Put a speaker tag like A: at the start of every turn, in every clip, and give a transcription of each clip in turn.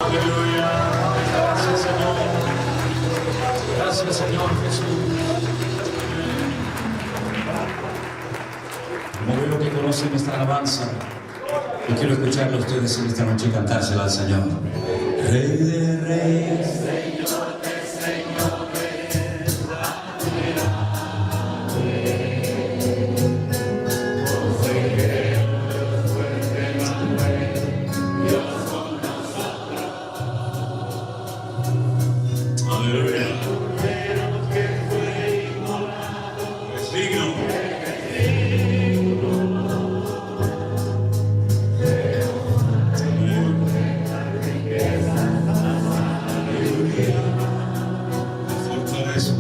A: Aleluya. Gracias, Señor. Gracias, Señor Jesús. Como veo que conocen esta alabanza, yo quiero escucharlo a ustedes en esta noche y cantársela al Señor. Rey de reyes, Señor de señores, aleluya. Es digno. Fortaleza.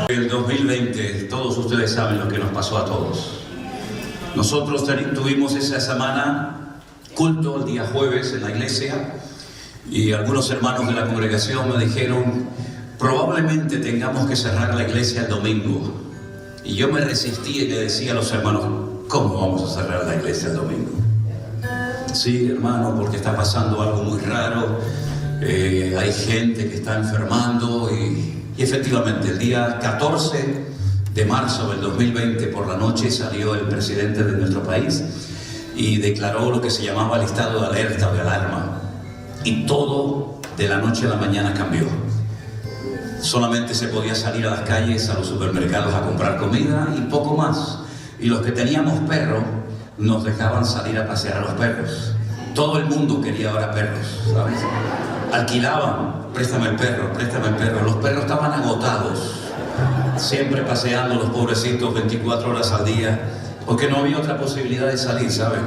A: El 2020, todos ustedes saben lo que nos pasó a todos. Nosotros tuvimos esa semana culto el día jueves en la iglesia y algunos hermanos de la congregación me dijeron, probablemente tengamos que cerrar la iglesia el domingo. Y yo me resistí y le decía a los hermanos, ¿cómo vamos a cerrar la iglesia el domingo? Sí, hermano, porque está pasando algo muy raro, hay gente que está enfermando y efectivamente el día 14 de marzo del 2020 por la noche salió el presidente de nuestro país y declaró lo que se llamaba el estado de alerta o de alarma y todo de la noche a la mañana cambió. Solamente se podía salir a las calles, a los supermercados a comprar comida y poco más. Y los que teníamos perros nos dejaban salir a pasear a los perros. Todo el mundo quería ahora perros, ¿sabes? Alquilaban, préstame el perro, préstame el perro. Los perros estaban agotados, siempre paseando los pobrecitos 24 horas al día, porque no había otra posibilidad de salir, ¿saben?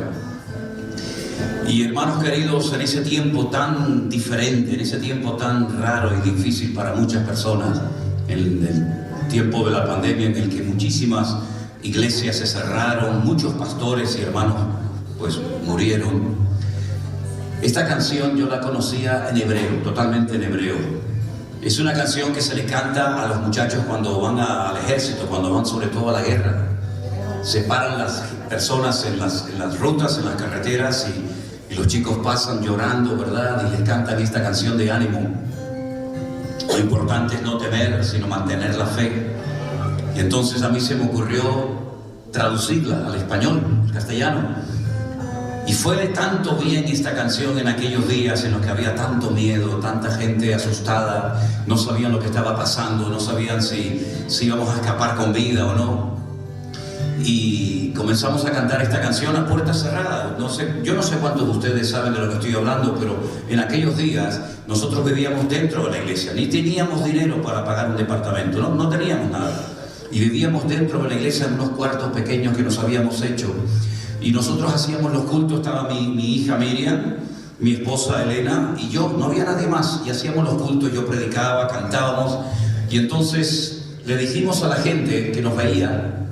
A: Y hermanos queridos, en ese tiempo tan diferente, en ese tiempo tan raro y difícil para muchas personas, en el tiempo de la pandemia en el que muchísimas iglesias se cerraron, muchos pastores y hermanos pues murieron. Esta canción yo la conocía en hebreo, totalmente en hebreo. Es una canción que se le canta a los muchachos cuando van al ejército, cuando van sobre todo a la guerra. Se paran las personas en las rutas, en las carreteras y los chicos pasan llorando, ¿verdad? Y les cantan esta canción de ánimo. Lo importante es no temer, sino mantener la fe. Y entonces a mí se me ocurrió traducirla al español, al castellano. Y fue de tanto bien esta canción en aquellos días en los que había tanto miedo, tanta gente asustada, no sabían lo que estaba pasando, no sabían si íbamos a escapar con vida o no. Y comenzamos a cantar esta canción a puertas cerradas. Yo no sé cuántos de ustedes saben de lo que estoy hablando, pero en aquellos días nosotros vivíamos dentro de la iglesia, ni teníamos dinero para pagar un departamento, no teníamos nada. Y vivíamos dentro de la iglesia en unos cuartos pequeños que nos habíamos hecho. Y nosotros hacíamos los cultos, estaba mi hija Miriam, mi esposa Elena y yo, no había nadie más. Y hacíamos los cultos, yo predicaba, cantábamos. Y entonces le dijimos a la gente que nos veía,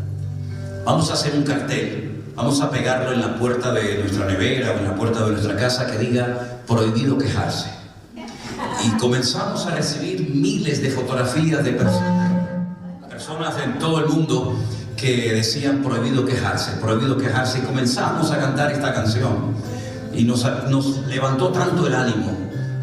A: vamos a hacer un cartel, vamos a pegarlo en la puerta de nuestra nevera o en la puerta de nuestra casa que diga, prohibido quejarse. Y comenzamos a recibir miles de fotografías de personas en todo el mundo que decían prohibido quejarse, y comenzamos a cantar esta canción y nos levantó tanto el ánimo,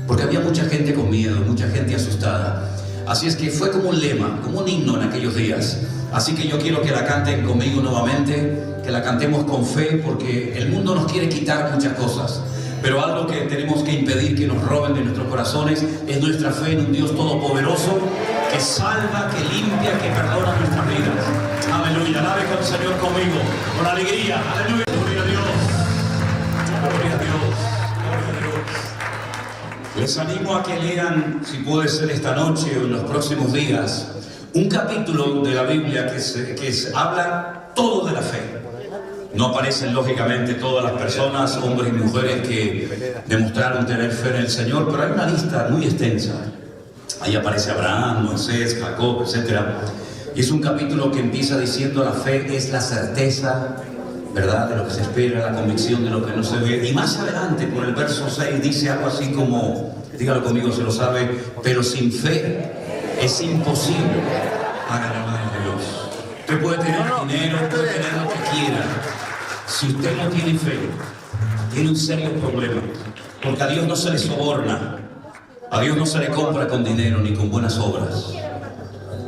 A: porque había mucha gente con miedo, mucha gente asustada. Así es que fue como un lema, como un himno en aquellos días. Así que yo quiero que la canten conmigo nuevamente, que la cantemos con fe, porque el mundo nos quiere quitar muchas cosas, pero algo que tenemos que impedir que nos roben de nuestros corazones es nuestra fe en un Dios todopoderoso que salva, que limpia, que perdona nuestras vidas. Aleluya, alabe con el Señor conmigo, con alegría. Aleluya, gloria a Dios. Gloria a Dios. Gloria a Dios. Les animo a que lean, si puede ser esta noche o en los próximos días, un capítulo de la Biblia que habla todo de la fe. No aparecen lógicamente todas las personas, hombres y mujeres que demostraron tener fe en el Señor, pero hay una lista muy extensa. Ahí aparece Abraham, Moisés, Jacob, etc. Y es un capítulo que empieza diciendo: la fe es la certeza ¿verdad? De lo que se espera, la convicción de lo que no se ve. Y más adelante, por el verso 6, dice algo así como, dígalo conmigo si lo sabe, pero sin fe es imposible agradar a Dios. Usted puede tener dinero, puede tener lo que quiera. Si usted no tiene fe, tiene un serio problema. Porque a Dios no se le soborna. A Dios no se le compra con dinero ni con buenas obras.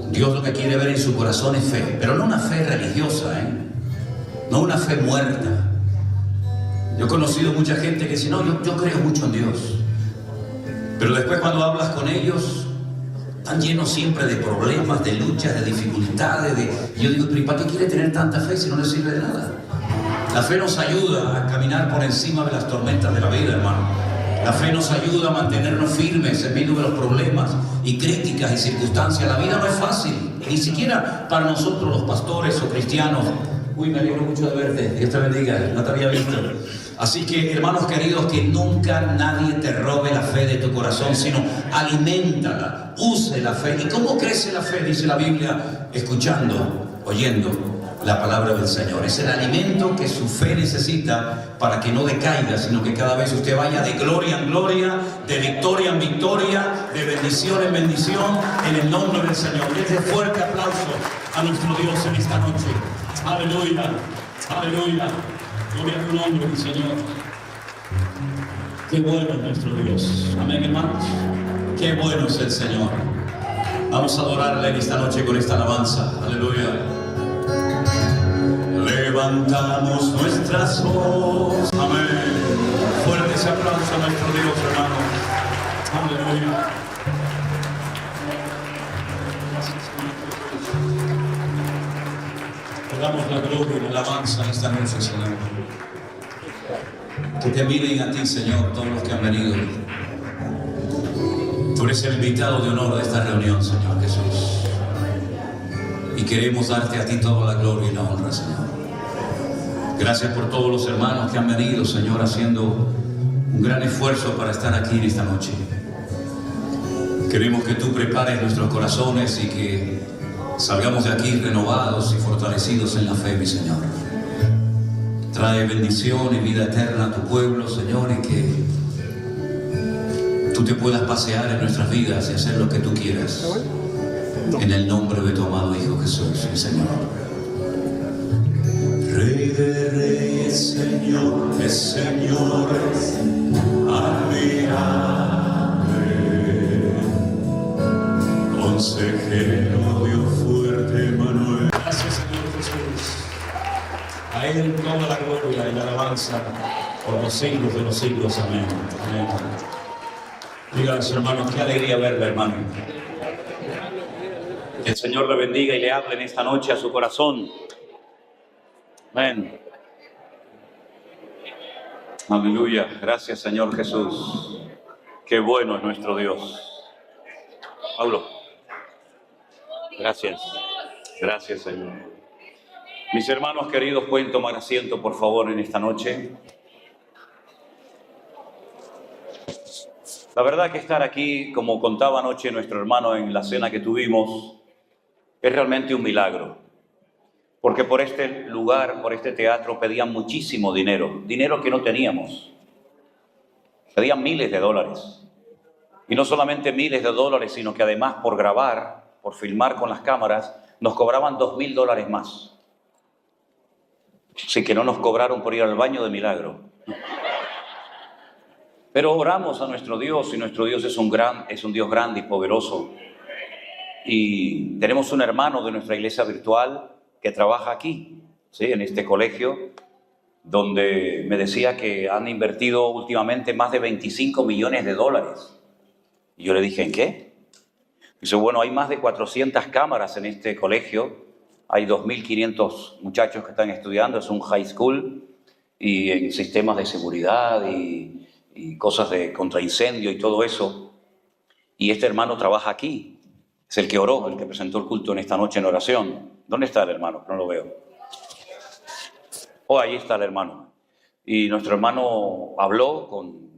A: Dios lo que quiere ver en su corazón es fe. Pero no una fe religiosa, no una fe muerta. Yo he conocido mucha gente que dice, no, yo creo mucho en Dios. Pero después cuando hablas con ellos, están llenos siempre de problemas, de luchas, de dificultades. Y yo digo, pero ¿y para qué quiere tener tanta fe si no le sirve de nada? La fe nos ayuda a caminar por encima de las tormentas de la vida, hermano. La fe nos ayuda a mantenernos firmes en medio de los problemas y críticas y circunstancias. La vida no es fácil, ni siquiera para nosotros los pastores o cristianos. Uy, me alegro mucho de verte, Dios te bendiga, no te había visto. Así que, hermanos queridos, que nunca nadie te robe la fe de tu corazón, sino aliméntala, use la fe. ¿Y cómo crece la fe? Dice la Biblia, escuchando, oyendo la palabra del Señor. Es el alimento que su fe necesita para que no decaiga, sino que cada vez usted vaya de gloria en gloria, de victoria en victoria, de bendición en bendición, en el nombre del Señor. Desde fuerte aplauso a nuestro Dios en esta noche. Aleluya, aleluya. Gloria a tu nombre, mi Señor. Qué bueno es nuestro Dios. Amén, hermanos. Qué bueno es el Señor. Vamos a adorarle en esta noche con esta alabanza. Aleluya. Levantamos nuestras voces. Amén. Fuerte ese aplauso a nuestro Dios, hermano. Aleluya. Te damos la gloria y la alabanza en esta noche, Señor. Que te miren a ti, Señor, todos los que han venido. Tú eres el invitado de honor de esta reunión, Señor Jesús. Y queremos darte a ti toda la gloria y la honra, Señor. Gracias por todos los hermanos que han venido, Señor, haciendo un gran esfuerzo para estar aquí en esta noche. Queremos que tú prepares nuestros corazones y que salgamos de aquí renovados y fortalecidos en la fe, mi Señor. Trae bendición y vida eterna a tu pueblo, Señor, y que tú te puedas pasear en nuestras vidas y hacer lo que tú quieras. En el nombre de tu amado Hijo Jesús, mi Señor. Rey de reyes, Señor de señores, admirable, consejero, Dios fuerte, Manuel. Gracias, Señor Jesús. A Él toda la gloria y la alabanza por los siglos de los siglos. Amén. Amén. Díganle, hermanos, qué alegría verle, hermano. Que el Señor le bendiga y le hable en esta noche a su corazón. Amén. Aleluya. Gracias, Señor Jesús. Qué bueno es nuestro Dios. Pablo. Gracias. Gracias, Señor. Mis hermanos queridos, pueden tomar asiento, por favor, en esta noche. La verdad que estar aquí, como contaba anoche nuestro hermano en la cena que tuvimos, es realmente un milagro. Porque por este lugar, por este teatro, pedían muchísimo dinero, dinero que no teníamos. Pedían miles de dólares. Y no solamente miles de dólares, sino que además por grabar, por filmar con las cámaras, nos cobraban $2,000 más. Así que no nos cobraron por ir al baño de milagro. Pero oramos a nuestro Dios, y nuestro Dios es un Dios grande y poderoso. Y tenemos un hermano de nuestra iglesia virtual que trabaja aquí, ¿sí? En este colegio, donde me decía que han invertido últimamente más de $25 millones. Y yo le dije, ¿en qué? Dice, bueno, hay más de 400 cámaras en este colegio, hay 2.500 muchachos que están estudiando, es un high school, y en sistemas de seguridad y cosas de contraincendio y todo eso. Y este hermano trabaja aquí, es el que oró, el que presentó el culto en esta noche en oración. ¿Dónde está el hermano? No lo veo. Oh, ahí está el hermano. Y nuestro hermano habló con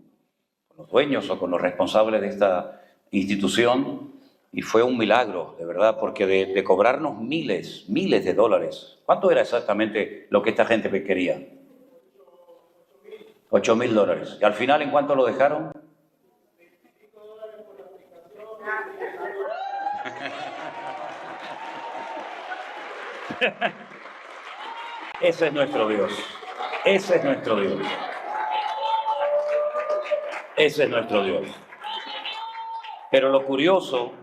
A: los dueños o con los responsables de esta institución Y fue un milagro, de verdad, porque de cobrarnos miles de dólares. ¿Cuánto era exactamente lo que esta gente quería? $8,000. ¿Y al final en cuánto lo dejaron? Ese es nuestro Dios. Ese es nuestro Dios. Ese es nuestro Dios. Pero lo curioso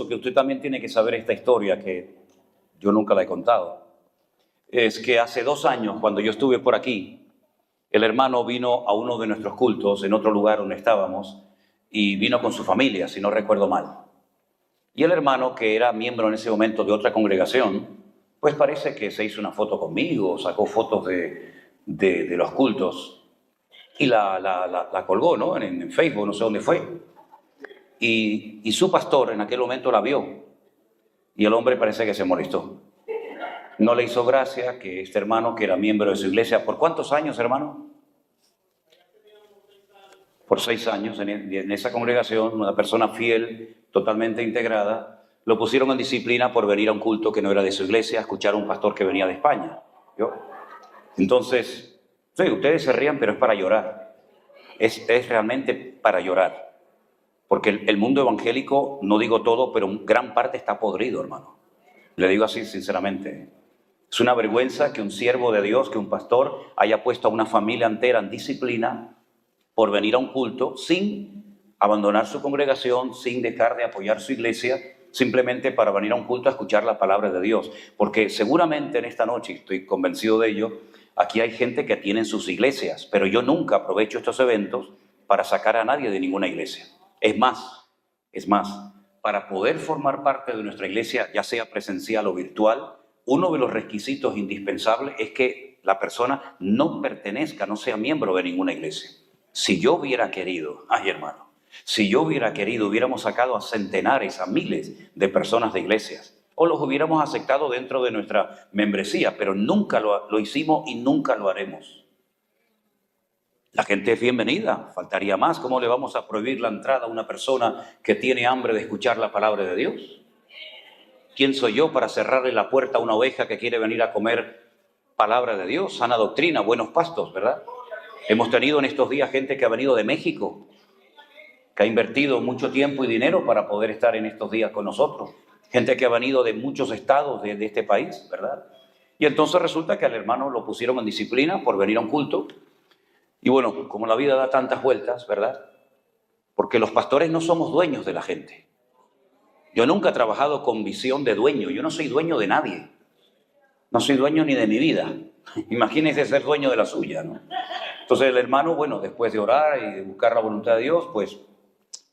A: que usted también tiene que saber esta historia, que yo nunca la he contado, es que hace 2 años, cuando yo estuve por aquí, el hermano vino a uno de nuestros cultos en otro lugar donde estábamos y vino con su familia, si no recuerdo mal. Y el hermano, que era miembro en ese momento de otra congregación, pues parece que se hizo una foto conmigo, sacó fotos de los cultos y la colgó, ¿no? En Facebook, no sé dónde fue. Y su pastor en aquel momento la vio y el hombre parece que se molestó. No le hizo gracia que este hermano, que era miembro de su iglesia, ¿por cuántos años, hermano? Por 6 años en esa congregación, una persona fiel, totalmente integrada, lo pusieron en disciplina por venir a un culto que no era de su iglesia, a escuchar a un pastor que venía de España. ¿Yo? Entonces, sí, ustedes se rían, pero es para llorar. Es realmente para llorar. Porque el mundo evangélico, no digo todo, pero gran parte está podrido, hermano. Le digo así sinceramente. Es una vergüenza que un siervo de Dios, que un pastor haya puesto a una familia entera en disciplina por venir a un culto sin abandonar su congregación, sin dejar de apoyar su iglesia, simplemente para venir a un culto a escuchar la palabra de Dios. Porque seguramente en esta noche, estoy convencido de ello, aquí hay gente que tiene sus iglesias, pero yo nunca aprovecho estos eventos para sacar a nadie de ninguna iglesia. Es más, para poder formar parte de nuestra iglesia, ya sea presencial o virtual, uno de los requisitos indispensables es que la persona no pertenezca, no sea miembro de ninguna iglesia. Si yo hubiera querido, hermano, si yo hubiera querido, hubiéramos sacado a centenares, a miles de personas de iglesias, o los hubiéramos aceptado dentro de nuestra membresía, pero nunca lo hicimos y nunca lo haremos. La gente es bienvenida, faltaría más. ¿Cómo le vamos a prohibir la entrada a una persona que tiene hambre de escuchar la palabra de Dios? ¿Quién soy yo para cerrarle la puerta a una oveja que quiere venir a comer palabra de Dios, sana doctrina, buenos pastos, verdad? Hemos tenido en estos días gente que ha venido de México, que ha invertido mucho tiempo y dinero para poder estar en estos días con nosotros. Gente que ha venido de muchos estados de este país, ¿verdad? Y entonces resulta que al hermano lo pusieron en disciplina por venir a un culto. Y bueno, como la vida da tantas vueltas, ¿verdad? Porque los pastores no somos dueños de la gente. Yo nunca he trabajado con visión de dueño. Yo no soy dueño de nadie. No soy dueño ni de mi vida. Imagínense ser dueño de la suya, ¿no? Entonces el hermano, bueno, después de orar y de buscar la voluntad de Dios, pues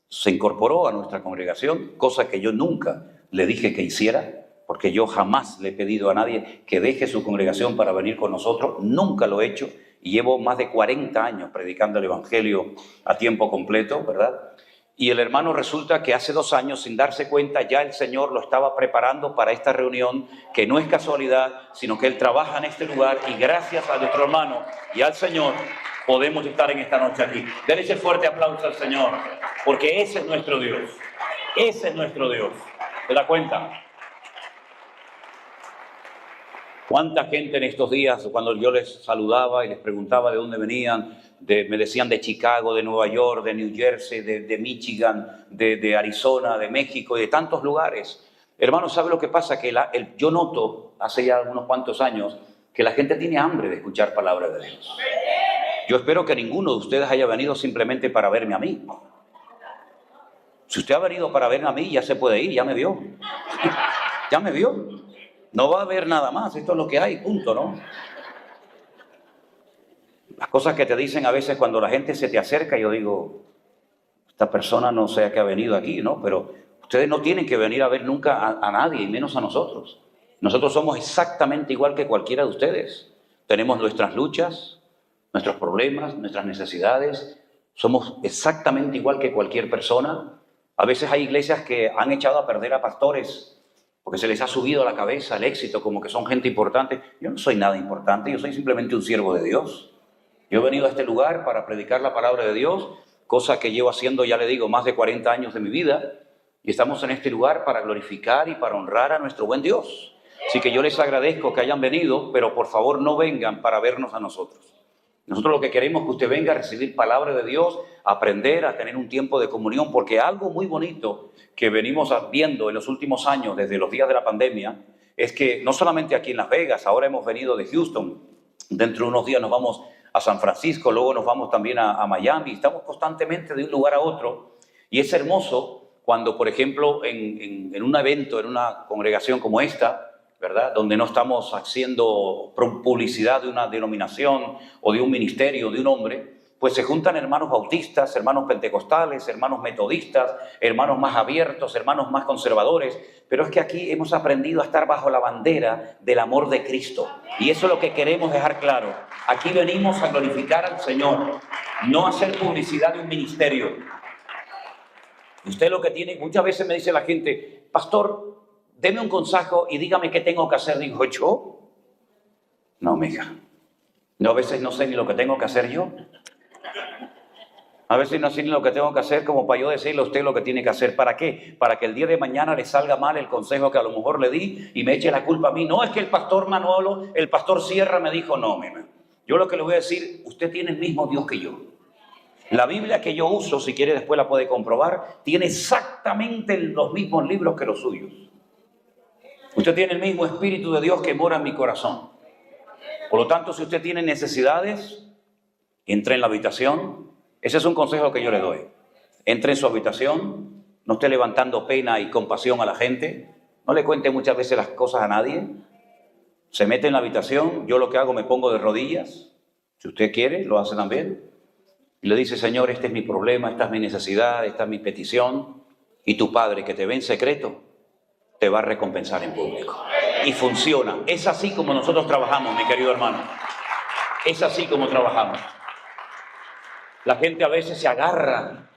A: se incorporó a nuestra congregación, cosa que yo nunca le dije que hiciera, porque yo jamás le he pedido a nadie que deje su congregación para venir con nosotros. Nunca lo he hecho. Y llevo más de 40 años predicando el evangelio a tiempo completo, ¿verdad? Y el hermano resulta que hace 2 años, sin darse cuenta, ya el Señor lo estaba preparando para esta reunión, que no es casualidad, sino que Él trabaja en este lugar y gracias a nuestro hermano y al Señor podemos estar en esta noche aquí. Denle ese fuerte aplauso al Señor, porque ese es nuestro Dios. Ese es nuestro Dios. ¿Se da cuenta? ¿Cuánta gente en estos días, cuando yo les saludaba y les preguntaba de dónde venían, me decían de Chicago, de Nueva York, de New Jersey, de Michigan, de Arizona, de México y de tantos lugares? Hermanos, ¿sabe lo que pasa? Que yo noto, hace ya unos cuantos años, que la gente tiene hambre de escuchar palabra de Dios. Yo espero que ninguno de ustedes haya venido simplemente para verme a mí. Si usted ha venido para verme a mí, ya se puede ir, ya me vio. Ya me vio. No va a haber nada más, esto es lo que hay, punto, ¿no? Las cosas que te dicen a veces cuando la gente se te acerca, yo digo, esta persona no sé a qué ha venido aquí, ¿no? Pero ustedes no tienen que venir a ver nunca a nadie, y menos a nosotros. Nosotros somos exactamente igual que cualquiera de ustedes. Tenemos nuestras luchas, nuestros problemas, nuestras necesidades. Somos exactamente igual que cualquier persona. A veces hay iglesias que han echado a perder a pastores porque se les ha subido a la cabeza el éxito, como que son gente importante. Yo no soy nada importante, yo soy simplemente un siervo de Dios. Yo he venido a este lugar para predicar la palabra de Dios, cosa que llevo haciendo, ya le digo, más de 40 años de mi vida. Y estamos en este lugar para glorificar y para honrar a nuestro buen Dios. Así que yo les agradezco que hayan venido, pero por favor no vengan para vernos a nosotros. Nosotros lo que queremos es que usted venga a recibir palabra de Dios, a aprender, a tener un tiempo de comunión, porque algo muy bonito que venimos viendo en los últimos años, desde los días de la pandemia, es que no solamente aquí en Las Vegas, ahora hemos venido de Houston, dentro de unos días nos vamos a San Francisco, luego nos vamos también a Miami, estamos constantemente de un lugar a otro, y es hermoso cuando, por ejemplo, en un evento, en una congregación como esta, ¿verdad?, donde no estamos haciendo publicidad de una denominación o de un ministerio, de un hombre, pues se juntan hermanos bautistas, hermanos pentecostales, hermanos metodistas, hermanos más abiertos, hermanos más conservadores, pero es que aquí hemos aprendido a estar bajo la bandera del amor de Cristo, y eso es lo que queremos dejar claro. Aquí venimos a glorificar al Señor, no a hacer publicidad de un ministerio. Usted lo que tiene, muchas veces me dice la gente, pastor, deme un consejo y dígame qué tengo que hacer. Digo, ¿yo? No, mija. No, a veces no sé ni lo que tengo que hacer yo. A veces no sé ni lo que tengo que hacer como para yo decirle a usted lo que tiene que hacer. ¿Para qué? Para que el día de mañana le salga mal el consejo que a lo mejor le di y me eche la culpa a mí. No, es que el pastor Manolo, el pastor Sierra me dijo, no, mira. Yo lo que le voy a decir, usted tiene el mismo Dios que yo. La Biblia que yo uso, si quiere después la puede comprobar, tiene exactamente los mismos libros que los suyos. Usted tiene el mismo Espíritu de Dios que mora en mi corazón. Por lo tanto, si usted tiene necesidades, entre en la habitación. Ese es un consejo que yo le doy. Entre en su habitación, no esté levantando pena y compasión a la gente. No le cuente muchas veces las cosas a nadie. Se mete en la habitación, yo lo que hago me pongo de rodillas. Si usted quiere, lo hace también. Y le dice, Señor, este es mi problema, esta es mi necesidad, esta es mi petición. Y tu Padre, que te ve en secreto, te va a recompensar en público. Y funciona. Es así como nosotros trabajamos, mi querido hermano. Es así como trabajamos. La gente a veces se agarra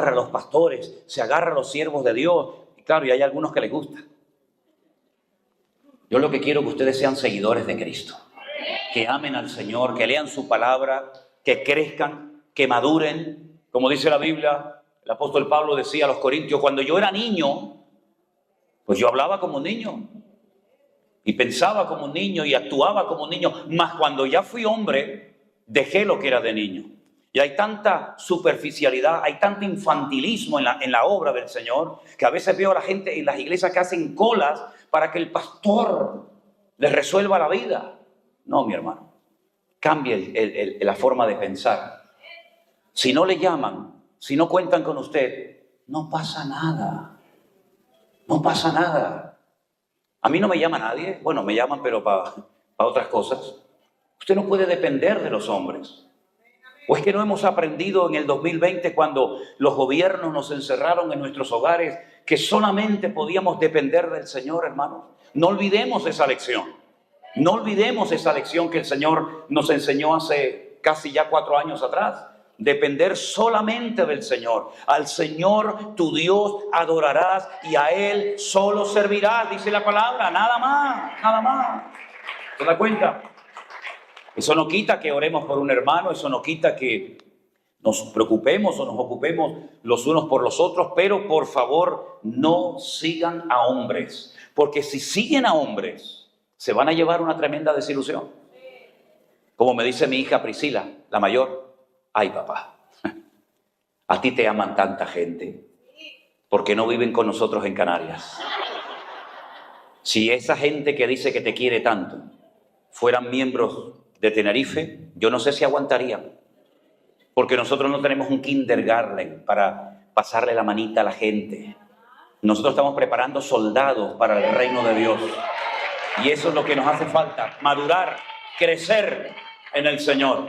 A: a los pastores, se agarra a los siervos de Dios. Y claro, y hay algunos que les gusta. Yo lo que quiero es que ustedes sean seguidores de Cristo. Que amen al Señor, que lean su palabra, que crezcan, que maduren. Como dice la Biblia, el apóstol Pablo decía a los corintios, cuando yo era niño, pues yo hablaba como un niño. Y pensaba como un niño y actuaba como un niño. Mas cuando ya fui hombre, dejé lo que era de niño. Y hay tanta superficialidad, hay tanto infantilismo en la obra del Señor, que a veces veo a la gente en las iglesias que hacen colas para que el pastor les resuelva la vida. No, mi hermano, cambie la forma de pensar. Si no le llaman, si no cuentan con usted, no pasa nada. No pasa nada. A mí no me llama nadie. Bueno, me llaman, pero para otras cosas. Usted no puede depender de los hombres. ¿O es que no hemos aprendido en el 2020, cuando los gobiernos nos encerraron en nuestros hogares, que solamente podíamos depender del Señor, hermanos? No olvidemos esa lección. No olvidemos esa lección que el Señor nos enseñó hace casi ya 4 años atrás. Depender solamente del Señor. Al Señor tu Dios adorarás y a Él solo servirás, dice la palabra. Nada más, nada más. ¿Se da cuenta? Eso no quita que oremos por un hermano, eso no quita que nos preocupemos o nos ocupemos los unos por los otros, pero por favor no sigan a hombres, porque si siguen a hombres se van a llevar una tremenda desilusión. Como me dice mi hija Priscila, la mayor, ay papá, a ti te aman tanta gente, porque no viven con nosotros en Canarias. Si esa gente que dice que te quiere tanto fueran miembros de Tenerife, yo no sé si aguantarían, porque nosotros no tenemos un kindergarten para pasarle la manita a la gente. Nosotros estamos preparando soldados para el reino de Dios, y eso es lo que nos hace falta, madurar, crecer en el Señor.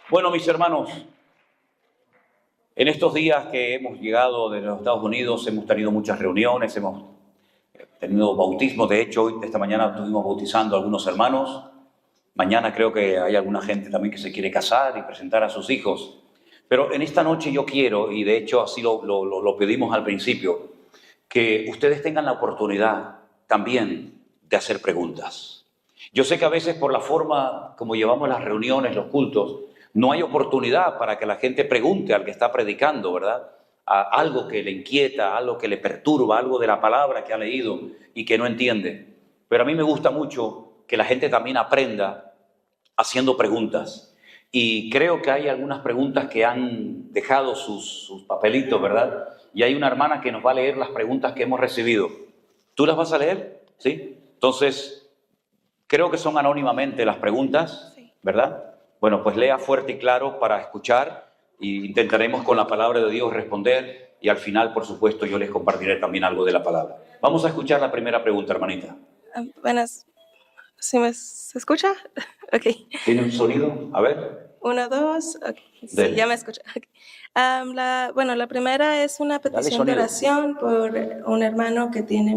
A: Bueno, mis hermanos, en estos días que hemos llegado de los Estados Unidos hemos tenido muchas reuniones, hemos tenido bautismos. De hecho, hoy, esta mañana estuvimos bautizando a algunos hermanos. Mañana creo que hay alguna gente también que se quiere casar y presentar a sus hijos. Pero en esta noche yo quiero, y de hecho así lo pedimos al principio, que ustedes tengan la oportunidad también de hacer preguntas. Yo sé que a veces por la forma como llevamos las reuniones, los cultos, no hay oportunidad para que la gente pregunte al que está predicando, ¿verdad?
B: algo que le inquieta, algo que le perturba, algo de la palabra que ha leído y que no entiende. Pero a mí me gusta mucho que la gente también aprenda haciendo preguntas. Y creo que hay algunas preguntas que han dejado sus papelitos, ¿verdad? Y hay una hermana que nos va a leer las preguntas que hemos recibido. ¿Tú las vas a leer? ¿Sí? Entonces, creo que son anónimamente las preguntas, ¿verdad? Bueno, pues lea fuerte y claro para escuchar y intentaremos con la palabra de Dios responder y al final, por supuesto, yo les compartiré también algo de la palabra. Vamos a escuchar la primera pregunta, hermanita.
C: Buenas. ¿Se escucha? Ok.
B: ¿Tiene un sonido? A ver.
C: 1, 2. Ok. Sí, ya me escucha. Okay. La primera es una petición de oración por un hermano que tiene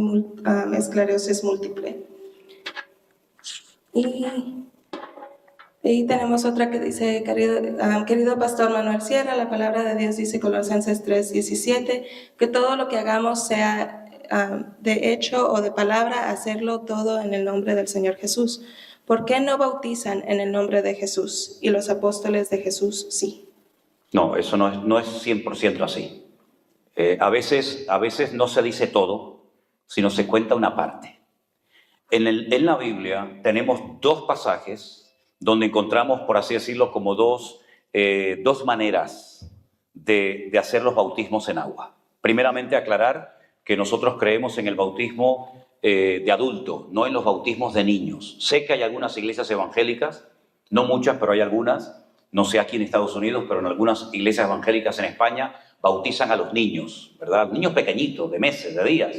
C: esclerosis múltiple. Y tenemos otra que dice, querido pastor Manuel Sierra, la palabra de Dios dice Colosenses 3:17, que todo lo que hagamos sea de hecho o de palabra, hacerlo todo en el nombre del Señor Jesús. ¿Por qué no bautizan en el nombre de Jesús y los apóstoles de Jesús sí?
B: No, eso no es 100% así. A veces no se dice todo, sino se cuenta una parte. En la Biblia tenemos 2 pasajes donde encontramos, por así decirlo, como dos maneras de hacer los bautismos en agua. Primeramente, aclarar que nosotros creemos en el bautismo de adulto, no en los bautismos de niños. Sé que hay algunas iglesias evangélicas, no muchas, pero hay algunas, no sé aquí en Estados Unidos, pero en algunas iglesias evangélicas en España bautizan a los niños, ¿verdad? Niños pequeñitos, de meses, de días.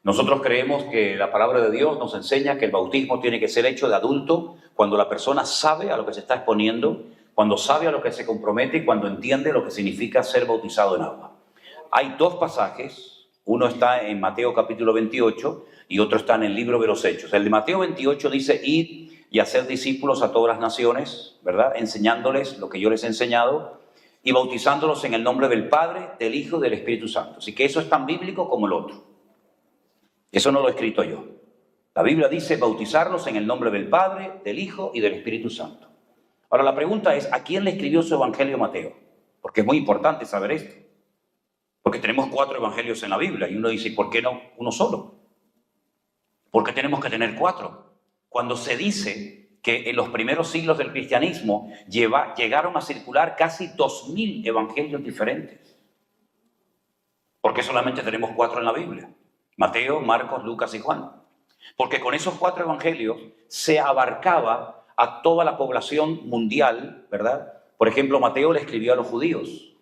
B: Nosotros creemos que la palabra de Dios nos enseña que el bautismo tiene que ser hecho de adulto cuando la persona sabe a lo que se está exponiendo, cuando sabe a lo que se compromete y cuando entiende lo que significa ser bautizado en agua. Hay 2 pasajes. Uno está en Mateo capítulo 28 y otro está en el libro de los Hechos. El de Mateo 28 dice, id y hacer discípulos a todas las naciones, ¿verdad? Enseñándoles lo que yo les he enseñado y bautizándolos en el nombre del Padre, del Hijo y del Espíritu Santo. Así que eso es tan bíblico como el otro. Eso no lo he escrito yo. La Biblia dice bautizarlos en el nombre del Padre, del Hijo y del Espíritu Santo. Ahora la pregunta es, ¿a quién le escribió su evangelio Mateo? Porque es muy importante saber esto. Porque tenemos 4 evangelios en la Biblia y uno dice, ¿por qué no uno solo? ¿Por qué tenemos que tener 4? Cuando se dice que en los primeros siglos del cristianismo llegaron a circular casi 2000 evangelios diferentes. ¿Por qué solamente tenemos 4 en la Biblia? Mateo, Marcos, Lucas y Juan. Porque con esos 4 evangelios se abarcaba a toda la población mundial, ¿verdad? Por ejemplo, Mateo le escribió a los judíos.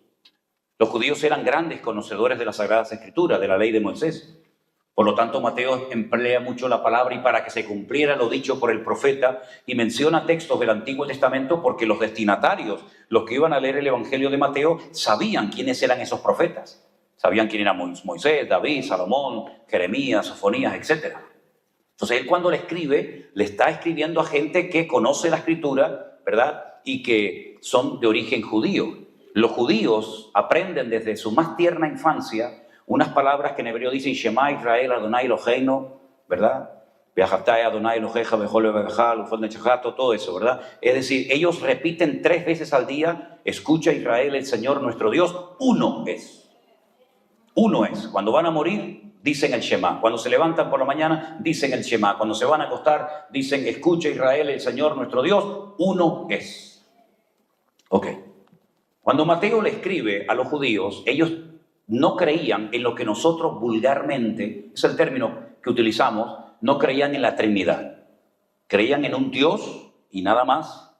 B: Los judíos eran grandes conocedores de las Sagradas Escrituras, de la ley de Moisés. Por lo tanto, Mateo emplea mucho la palabra y para que se cumpliera lo dicho por el profeta y menciona textos del Antiguo Testamento porque los destinatarios, los que iban a leer el Evangelio de Mateo, sabían quiénes eran esos profetas. Sabían quién era Moisés, David, Salomón, Jeremías, Sofonías, etc. Entonces, él cuando le escribe, le está escribiendo a gente que conoce la Escritura, ¿verdad? Y que son de origen judío. Los judíos aprenden desde su más tierna infancia unas palabras que en hebreo dicen Shema Israel Adonai Eloheinu, ¿verdad? Beajatai Adonai Eloheja Bejol Bejal Ufol Nechajato, todo eso, ¿verdad? Es decir, ellos repiten 3 veces al día, escucha Israel, el Señor nuestro Dios, uno es. Uno es. Cuando van a morir, dicen el Shema. Cuando se levantan por la mañana, dicen el Shema. Cuando se van a acostar, dicen escucha Israel, el Señor nuestro Dios, uno es. Ok. Cuando Mateo le escribe a los judíos, ellos no creían en lo que nosotros vulgarmente, es el término que utilizamos, no creían en la Trinidad. Creían en un Dios y nada más,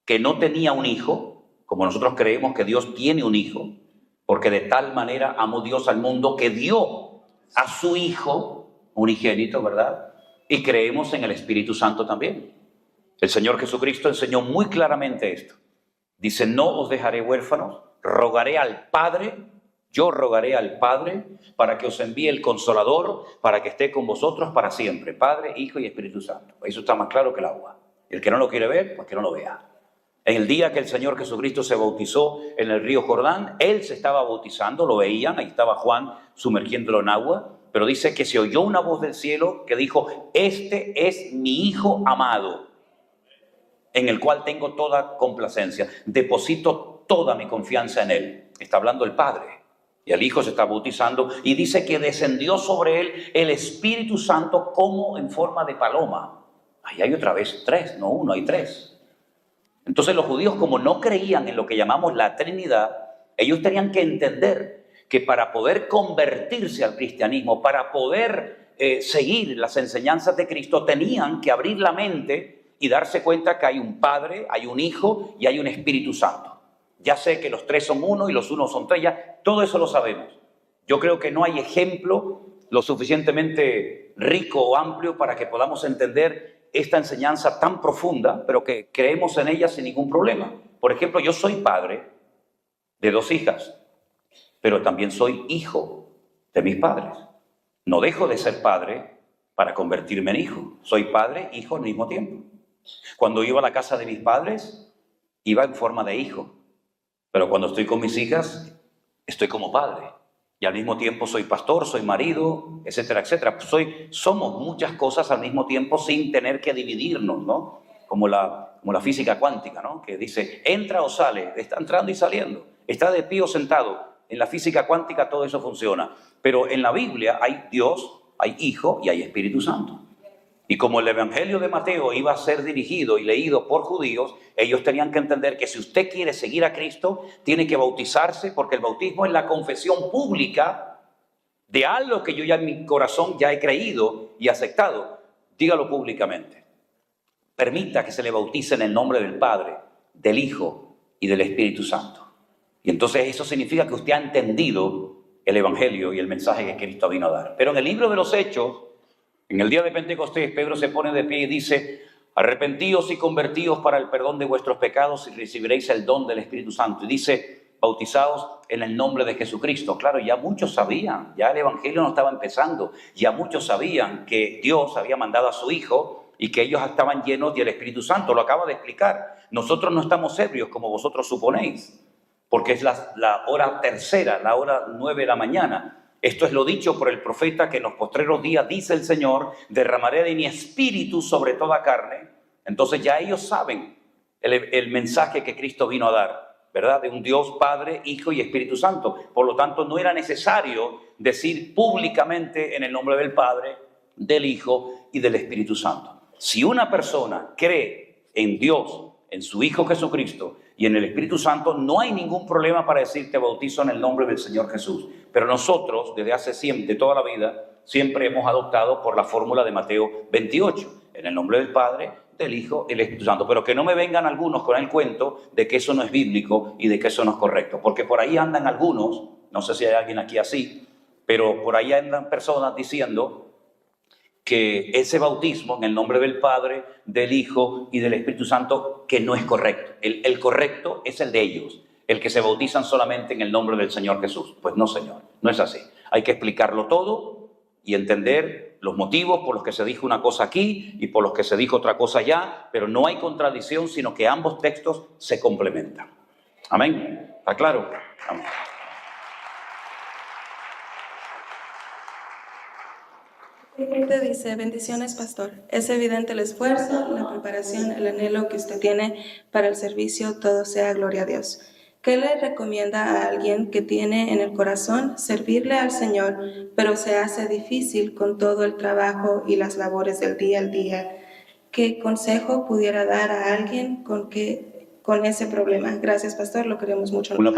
B: que no tenía un hijo, como nosotros creemos que Dios tiene un hijo, porque de tal manera amó Dios al mundo que dio a su Hijo unigénito, ¿verdad? Y creemos en el Espíritu Santo también. El Señor Jesucristo enseñó muy claramente esto. Dice, no os dejaré huérfanos, rogaré al Padre, yo rogaré al Padre para que os envíe el Consolador, para que esté con vosotros para siempre, Padre, Hijo y Espíritu Santo. Eso está más claro que el agua. El que no lo quiere ver, pues que no lo vea. En el día que el Señor Jesucristo se bautizó en el río Jordán, Él se estaba bautizando, lo veían, ahí estaba Juan sumergiéndolo en agua, pero dice que se oyó una voz del cielo que dijo, este es mi Hijo amado, en el cual tengo toda complacencia, deposito toda mi confianza en Él. Está hablando el Padre. Y el Hijo se está bautizando y dice que descendió sobre él el Espíritu Santo como en forma de paloma. Ahí hay otra vez 3, no 1, hay 3. Entonces los judíos, como no creían en lo que llamamos la Trinidad, ellos tenían que entender que para poder convertirse al cristianismo, para poder seguir las enseñanzas de Cristo, tenían que abrir la mente y darse cuenta que hay un Padre, hay un Hijo y hay un Espíritu Santo. Ya sé que los 3 son uno y los unos son 3, ya todo eso lo sabemos. Yo creo que no hay ejemplo lo suficientemente rico o amplio para que podamos entender esta enseñanza tan profunda, pero que creemos en ella sin ningún problema. Por ejemplo, yo soy padre de 2 hijas, pero también soy hijo de mis padres. No dejo de ser padre para convertirme en hijo. Soy padre, hijo al mismo tiempo. Cuando iba a la casa de mis padres, iba en forma de hijo. Pero cuando estoy con mis hijas, estoy como padre. Y al mismo tiempo soy pastor, soy marido, etcétera, etcétera. Somos muchas cosas al mismo tiempo sin tener que dividirnos, ¿no? Como la física cuántica, ¿no? Que dice, entra o sale, está entrando y saliendo. Está de pie o sentado. En la física cuántica todo eso funciona. Pero en la Biblia hay Dios, hay Hijo y hay Espíritu Santo. Y como el Evangelio de Mateo iba a ser dirigido y leído por judíos, ellos tenían que entender que si usted quiere seguir a Cristo, tiene que bautizarse, porque el bautismo es la confesión pública de algo que yo ya en mi corazón ya he creído y aceptado. Dígalo públicamente. Permita que se le bautice en el nombre del Padre, del Hijo y del Espíritu Santo. Y entonces eso significa que usted ha entendido el Evangelio y el mensaje que Cristo vino a dar. Pero en el libro de los Hechos, en el día de Pentecostés, Pedro se pone de pie y dice, arrepentíos y convertíos para el perdón de vuestros pecados y recibiréis el don del Espíritu Santo. Y dice, bautizaos en el nombre de Jesucristo. Claro, ya muchos sabían, ya el Evangelio no estaba empezando, ya muchos sabían que Dios había mandado a su Hijo y que ellos estaban llenos del Espíritu Santo. Lo acaba de explicar. Nosotros no estamos ebrios como vosotros suponéis, porque es la hora tercera, la hora 9 de la mañana. Esto es lo dicho por el profeta, que en los postreros días, dice el Señor, derramaré de mi espíritu sobre toda carne. Entonces ya ellos saben el mensaje que Cristo vino a dar, ¿verdad? De un Dios Padre, Hijo y Espíritu Santo. Por lo tanto, no era necesario decir públicamente en el nombre del Padre, del Hijo y del Espíritu Santo. Si una persona cree en Dios, en su Hijo Jesucristo y en el Espíritu Santo, no hay ningún problema para decir te bautizo en el nombre del Señor Jesús. Pero nosotros, desde hace siempre, toda la vida, siempre hemos adoptado por la fórmula de Mateo 28, en el nombre del Padre, del Hijo y del Espíritu Santo. Pero que no me vengan algunos con el cuento de que eso no es bíblico y de que eso no es correcto. Porque por ahí andan algunos, no sé si hay alguien aquí así, pero por ahí andan personas diciendo que ese bautismo en el nombre del Padre, del Hijo y del Espíritu Santo, que no es correcto. El correcto es el de ellos, el que se bautizan solamente en el nombre del Señor Jesús. Pues no, Señor, no es así. Hay que explicarlo todo y entender los motivos por los que se dijo una cosa aquí y por los que se dijo otra cosa allá, pero no hay contradicción, sino que ambos textos se complementan. Amén. ¿Está claro? Amén.
C: Te dice, bendiciones, pastor. Es evidente el esfuerzo, la preparación, el anhelo que usted tiene para el servicio, todo sea gloria a Dios. ¿Qué le recomienda a alguien que tiene en el corazón servirle al Señor, pero se hace difícil con todo el trabajo y las labores del día al día? ¿Qué consejo pudiera dar a alguien con ese problema? Gracias, pastor, lo queremos mucho.
B: Una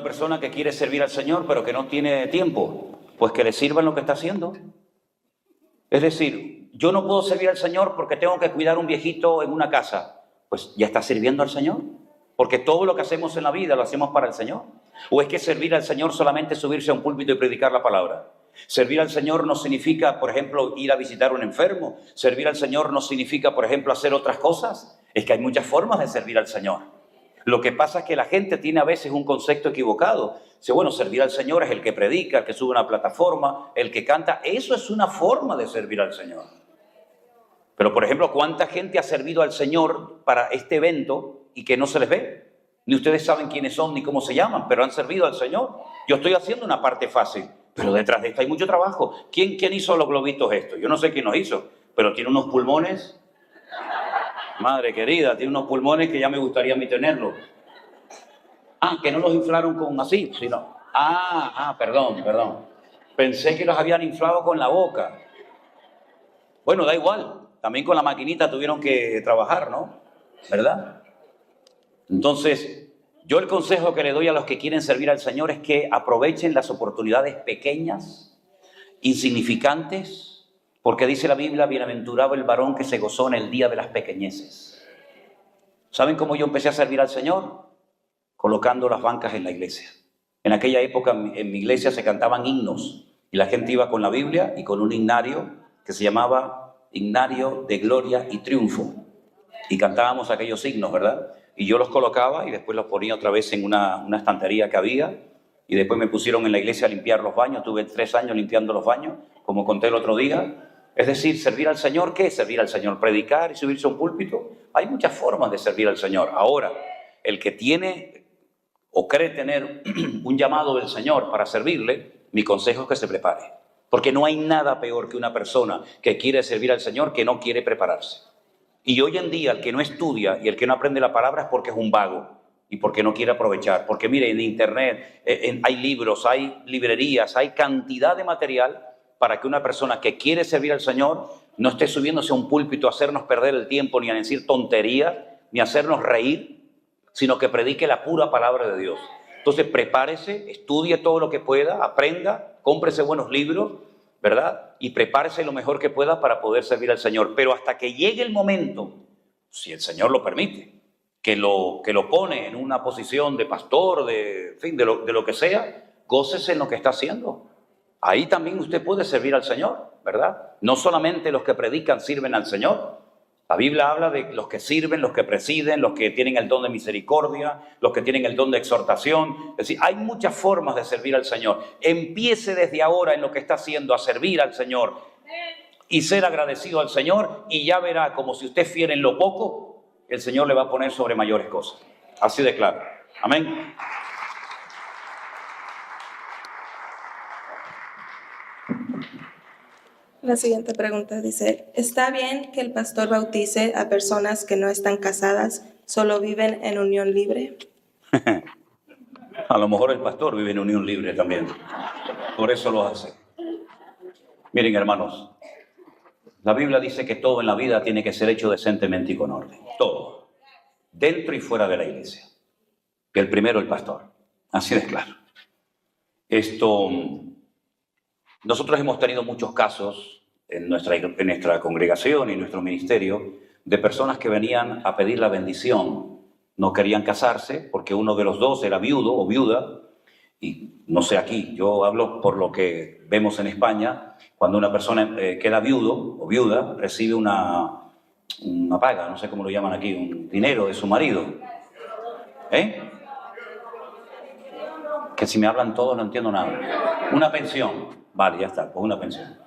B: persona que quiere servir al Señor, pero que no tiene tiempo, pues que le sirva en lo que está haciendo. Es decir, yo no puedo servir al Señor porque tengo que cuidar a un viejito en una casa. Pues ya está sirviendo al Señor, porque todo lo que hacemos en la vida lo hacemos para el Señor. ¿O es que servir al Señor solamente subirse a un púlpito y predicar la palabra? Servir al Señor no significa, por ejemplo, ir a visitar a un enfermo. Servir al Señor no significa, por ejemplo, hacer otras cosas. Es que hay muchas formas de servir al Señor. Lo que pasa es que la gente tiene a veces un concepto equivocado. Dice, bueno, servir al Señor es el que predica, el que sube a una plataforma, el que canta. Eso es una forma de servir al Señor. Pero, por ejemplo, ¿cuánta gente ha servido al Señor para este evento y que no se les ve? Ni ustedes saben quiénes son ni cómo se llaman, pero han servido al Señor. Yo estoy haciendo una parte fácil, pero detrás de esto hay mucho trabajo. ¿Quién hizo los globitos estos? Yo no sé quién los hizo, pero tiene unos pulmones. Madre querida, tiene unos pulmones que ya me gustaría a mí tenerlos. Ah, que no los inflaron con así, sino... perdón. Pensé que los habían inflado con la boca. Bueno, da igual. También con la maquinita tuvieron que trabajar, ¿no? ¿Verdad? Entonces, yo el consejo que le doy a los que quieren servir al Señor es que aprovechen las oportunidades pequeñas, insignificantes, porque dice la Biblia, bienaventurado el varón que se gozó en el día de las pequeñeces. ¿Saben cómo yo empecé a servir al Señor? Colocando las bancas en la iglesia. En aquella época en mi iglesia se cantaban himnos y la gente iba con la Biblia y con un himnario que se llamaba Himnario de Gloria y Triunfo. Y cantábamos aquellos himnos, ¿verdad? Y yo los colocaba y después los ponía otra vez en una estantería que había. Y después me pusieron en la iglesia a limpiar los baños. Tuve 3 años limpiando los baños, como conté el otro día. Es decir, servir al Señor, ¿qué es servir al Señor? ¿Predicar y subirse a un púlpito? Hay muchas formas de servir al Señor. Ahora, el que tiene o cree tener un llamado del Señor para servirle, mi consejo es que se prepare. Porque no hay nada peor que una persona que quiere servir al Señor que no quiere prepararse. Y hoy en día el que no estudia y el que no aprende la palabra es porque es un vago y porque no quiere aprovechar. Porque mire, en internet hay libros, hay librerías, hay cantidad de material para que una persona que quiere servir al Señor no esté subiéndose a un púlpito a hacernos perder el tiempo, ni a decir tonterías, ni a hacernos reír, sino que predique la pura palabra de Dios. Entonces prepárese, estudie todo lo que pueda, aprenda, cómprese buenos libros, ¿verdad? Y prepárese lo mejor que pueda para poder servir al Señor. Pero hasta que llegue el momento, si el Señor lo permite, que lo pone en una posición de pastor, de lo que sea, gócese en lo que está haciendo. Ahí también usted puede servir al Señor, ¿verdad? No solamente los que predican sirven al Señor. La Biblia habla de los que sirven, los que presiden, los que tienen el don de misericordia, los que tienen el don de exhortación. Es decir, hay muchas formas de servir al Señor. Empiece desde ahora en lo que está haciendo a servir al Señor y ser agradecido al Señor, y ya verá como si usted es fiel en lo poco, el Señor le va a poner sobre mayores cosas. Así de claro. Amén.
C: La siguiente pregunta dice, ¿está bien que el pastor bautice a personas que no están casadas, solo viven en unión libre?
B: A lo mejor el pastor vive en unión libre también. Por eso lo hace. Miren, hermanos, la Biblia dice que todo en la vida tiene que ser hecho decentemente y con orden. Todo. Dentro y fuera de la iglesia. Que el primero el pastor. Así de claro. Nosotros hemos tenido muchos casos en nuestra congregación y en nuestro ministerio de personas que venían a pedir la bendición. No querían casarse porque uno de los dos era viudo o viuda. Y no sé aquí, yo hablo por lo que vemos en España. Cuando una persona queda viudo o viuda, recibe una paga, no sé cómo lo llaman aquí, un dinero de su marido. Que si me hablan todos no entiendo nada. Una pensión. Vale, ya está, pues una pensión.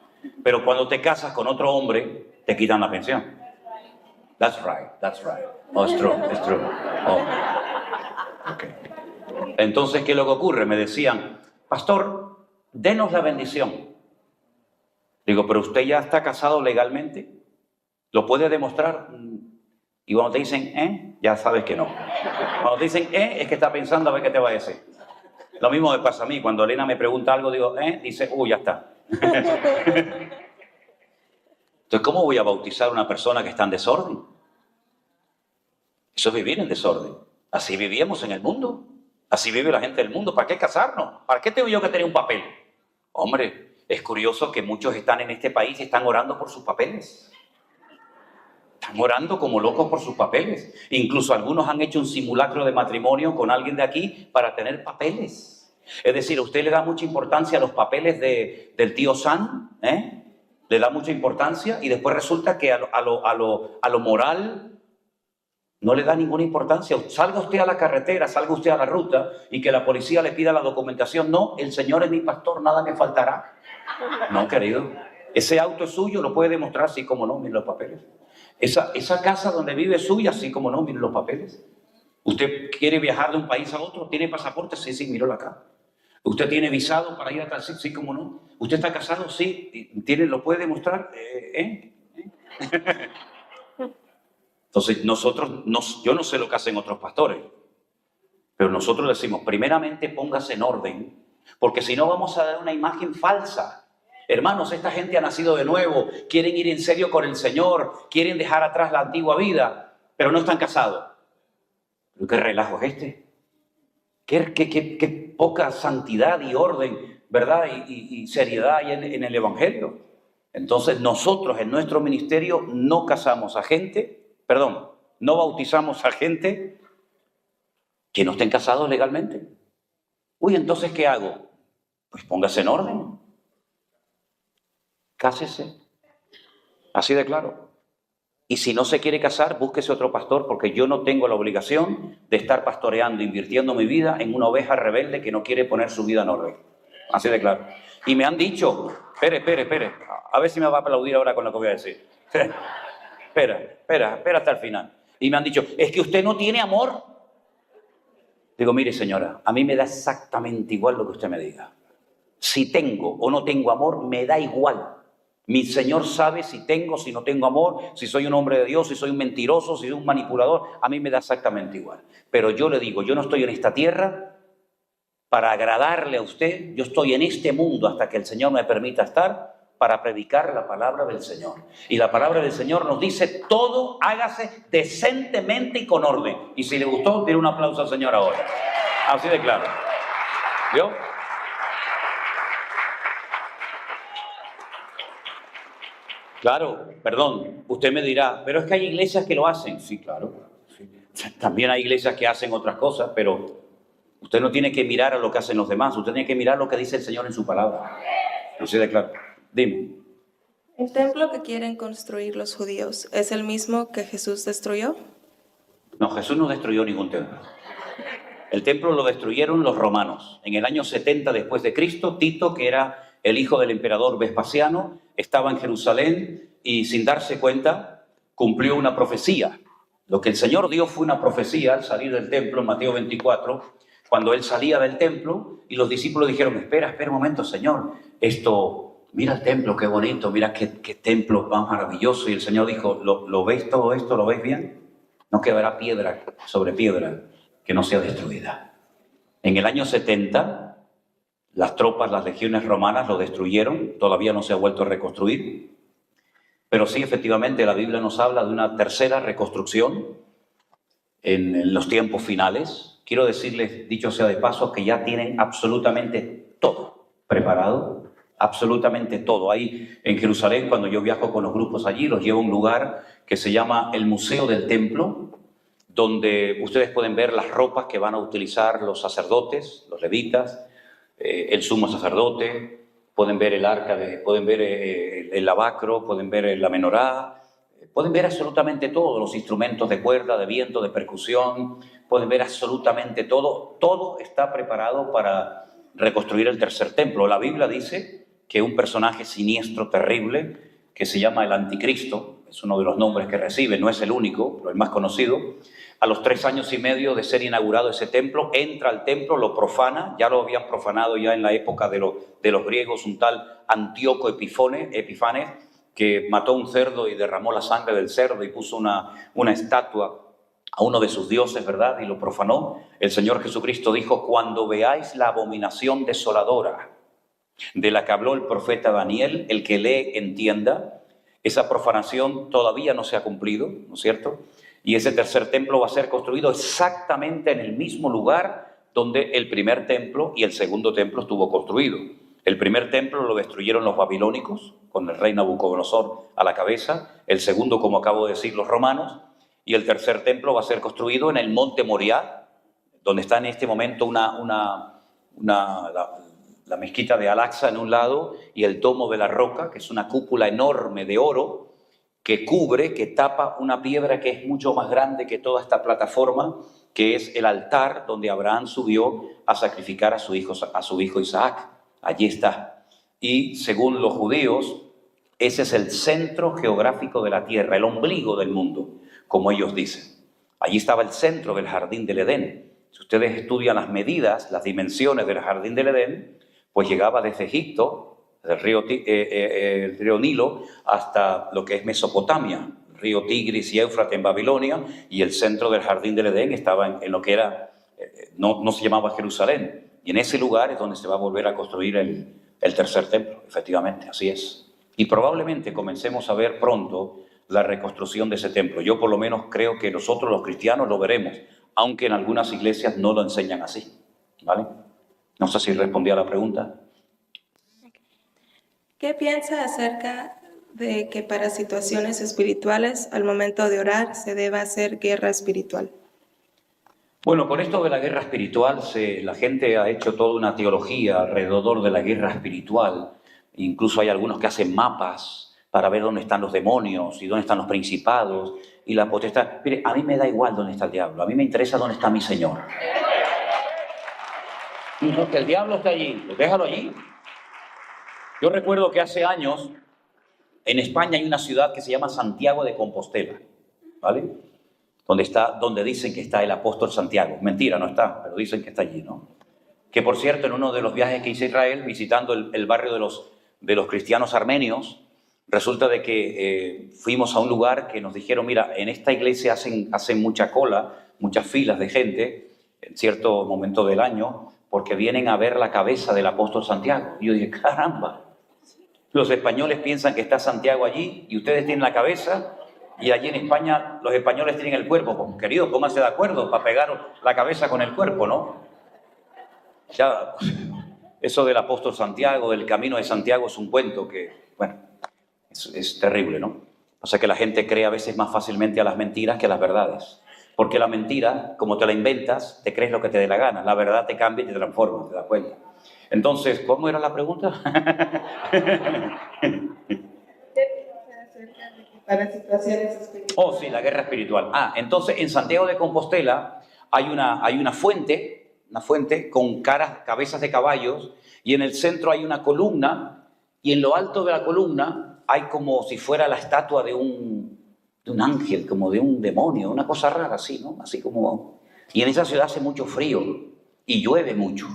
B: Pero cuando te casas con otro hombre, te quitan la pensión. That's right. Oh, it's true. Oh. Okay. Entonces, ¿qué es lo que ocurre? Me decían, pastor, denos la bendición. Digo, pero usted ya está casado legalmente, ¿lo puede demostrar? Y cuando te dicen, ya sabes que no. Cuando te dicen, es que está pensando a ver qué te va a decir. Lo mismo me pasa a mí. Cuando Elena me pregunta algo, digo, dice, ya está. Entonces, ¿cómo voy a bautizar a una persona que está en desorden? Eso es vivir en desorden. Así vivíamos en el mundo. Así vive la gente del mundo. ¿Para qué casarnos? ¿Para qué tengo yo que tener un papel? Hombre, es curioso que muchos están en este país y están orando por sus papeles. Están orando como locos por sus papeles. Incluso algunos han hecho un simulacro de matrimonio con alguien de aquí para tener papeles. Es decir, usted le da mucha importancia a los papeles del tío San, le da mucha importancia, y después resulta que a lo moral no le da ninguna importancia. Salga usted a la carretera, salga usted a la ruta y que la policía le pida la documentación. No, el Señor es mi pastor, nada me faltará. No, querido. Ese auto es suyo, lo puede demostrar, sí, como no, miren los papeles. Esa casa donde vive es suya, sí, como no, miren los papeles. ¿Usted quiere viajar de un país a otro? ¿Tiene pasaporte? Sí, míralo acá. ¿Usted tiene visado para ir a tal sitio? Sí, como no. ¿Usted está casado? Sí. ¿Lo puede demostrar? Entonces, yo no sé lo que hacen otros pastores. Pero nosotros decimos, primeramente póngase en orden, porque si no vamos a dar una imagen falsa. Hermanos, esta gente ha nacido de nuevo, quieren ir en serio con el Señor, quieren dejar atrás la antigua vida, pero no están casados. ¿Pero qué relajo es este? Qué poca santidad y orden, ¿verdad? Y seriedad hay en el Evangelio. Entonces nosotros en nuestro ministerio no casamos a gente, no bautizamos a gente que no estén casados legalmente. Uy, entonces, ¿qué hago? Pues póngase en orden. Cásese. Así de claro. Y si no se quiere casar, búsquese otro pastor, porque yo no tengo la obligación de estar pastoreando, invirtiendo mi vida en una oveja rebelde que no quiere poner su vida en orden. Así de claro. Y me han dicho, espere, a ver si me va a aplaudir ahora con lo que voy a decir. Espera hasta el final. Y me han dicho, es que usted no tiene amor. Digo, mire señora, a mí me da exactamente igual lo que usted me diga. Si tengo o no tengo amor, me da igual. Mi Señor sabe si tengo, si no tengo amor, si soy un hombre de Dios, si soy un mentiroso, si soy un manipulador. A mí me da exactamente igual. Pero yo le digo, yo no estoy en esta tierra para agradarle a usted. Yo estoy en este mundo hasta que el Señor me permita estar para predicar la palabra del Señor. Y la palabra del Señor nos dice, todo hágase decentemente y con orden. Y si le gustó, dile un aplauso al Señor ahora. Así de claro. ¿Vio? Claro, perdón, usted me dirá, pero es que hay iglesias que lo hacen. Sí, claro. Sí. También hay iglesias que hacen otras cosas, pero usted no tiene que mirar a lo que hacen los demás, usted tiene que mirar lo que dice el Señor en su palabra. Así de claro. Dime.
C: ¿El templo que quieren construir los judíos es el mismo que Jesús destruyó?
B: No, Jesús no destruyó ningún templo. El templo lo destruyeron los romanos. En el año 70 después de Cristo, Tito, que era el hijo del emperador Vespasiano, estaba en Jerusalén y sin darse cuenta cumplió una profecía. Lo que el Señor dio fue una profecía al salir del templo en Mateo 24, cuando él salía del templo y los discípulos dijeron, espera un momento, Señor, mira el templo, qué bonito, mira qué templo más maravilloso. Y el Señor dijo, ¿lo ves todo esto? ¿Lo ves bien? No quedará piedra sobre piedra que no sea destruida. En el año 70, las tropas, las legiones romanas lo destruyeron, todavía no se ha vuelto a reconstruir, pero sí, efectivamente, la Biblia nos habla de una tercera reconstrucción en los tiempos finales. Quiero decirles, dicho sea de paso, que ya tienen absolutamente todo preparado, absolutamente todo. Ahí en Jerusalén, cuando yo viajo con los grupos allí, los llevo a un lugar que se llama el Museo del Templo, donde ustedes pueden ver las ropas que van a utilizar los sacerdotes, los levitas, el sumo sacerdote, pueden ver el arca, pueden ver el lavacro, pueden ver la menorá, pueden ver absolutamente todo, los instrumentos de cuerda, de viento, de percusión, pueden ver absolutamente todo. Todo está preparado para reconstruir el tercer templo. La Biblia dice que un personaje siniestro, terrible, que se llama el Anticristo, es uno de los nombres que recibe, no es el único, pero el más conocido. A los 3 años y medio de ser inaugurado ese templo, entra al templo, lo profana, ya lo habían profanado ya en la época de los griegos, un tal Antíoco Epifanes, que mató un cerdo y derramó la sangre del cerdo y puso una estatua a uno de sus dioses, ¿verdad? Y lo profanó. El Señor Jesucristo dijo, cuando veáis la abominación desoladora de la que habló el profeta Daniel, el que lee entienda, esa profanación todavía no se ha cumplido, ¿no es cierto? Y ese tercer templo va a ser construido exactamente en el mismo lugar donde el primer templo y el segundo templo estuvo construido. El primer templo lo destruyeron los babilónicos, con el rey Nabucodonosor a la cabeza. El segundo, como acabo de decir, los romanos. Y el tercer templo va a ser construido en el monte Moriah, donde está en este momento la mezquita de Al-Aqsa en un lado y el domo de la roca, que es una cúpula enorme de oro que cubre, que tapa una piedra que es mucho más grande que toda esta plataforma, que es el altar donde Abraham subió a sacrificar a su hijo Isaac. Allí está. Y según los judíos, ese es el centro geográfico de la tierra, el ombligo del mundo, como ellos dicen. Allí estaba el centro del jardín del Edén. Si ustedes estudian las medidas, las dimensiones del jardín del Edén, pues llegaba desde Egipto, el río Nilo, hasta lo que es Mesopotamia, el río Tigris y Éufrates en Babilonia, y el centro del jardín del Edén estaba en lo que era no se llamaba Jerusalén. Y en ese lugar es donde se va a volver a construir el tercer templo, efectivamente, así es. Y probablemente comencemos a ver pronto la reconstrucción de ese templo. Yo por lo menos creo que nosotros los cristianos lo veremos, aunque en algunas iglesias no lo enseñan así, ¿vale? No sé si respondí a la pregunta.
C: ¿Qué piensa acerca de que para situaciones espirituales, al momento de orar, se deba hacer guerra espiritual?
B: Bueno, con esto de la guerra espiritual, la gente ha hecho toda una teología alrededor de la guerra espiritual. Incluso hay algunos que hacen mapas para ver dónde están los demonios y dónde están los principados y la potestad. Mire, a mí me da igual dónde está el diablo, a mí me interesa dónde está mi Señor. Y no, que el diablo está allí, pues déjalo allí. Yo recuerdo que hace años en España hay una ciudad que se llama Santiago de Compostela, ¿vale? Donde dicen que está el apóstol Santiago. Mentira, no está, pero dicen que está allí, ¿no? Que por cierto, en uno de los viajes que hice a Israel, visitando el barrio de los cristianos armenios, resulta de que fuimos a un lugar que nos dijeron, mira, en esta iglesia hacen mucha cola, muchas filas de gente, en cierto momento del año, porque vienen a ver la cabeza del apóstol Santiago. Y yo dije, caramba, los españoles piensan que está Santiago allí y ustedes tienen la cabeza, y allí en España los españoles tienen el cuerpo. Pues, querido, pónganse de acuerdo para pegar la cabeza con el cuerpo, ¿no? Ya, eso del apóstol Santiago, del camino de Santiago, es un cuento que, bueno, es terrible, ¿no? O sea que la gente cree a veces más fácilmente a las mentiras que a las verdades. Porque la mentira, como te la inventas, te crees lo que te dé la gana. La verdad te cambia y te transforma, ¿te das cuenta? Entonces, ¿cómo era la pregunta?
C: Para situaciones espirituales.
B: Oh, sí, la guerra espiritual. Entonces en Santiago de Compostela hay una fuente con cabezas de caballos, y en el centro hay una columna, y en lo alto de la columna hay como si fuera la estatua de un ángel, como de un demonio, una cosa rara así, ¿no? Así como... Y en esa ciudad hace mucho frío y llueve mucho.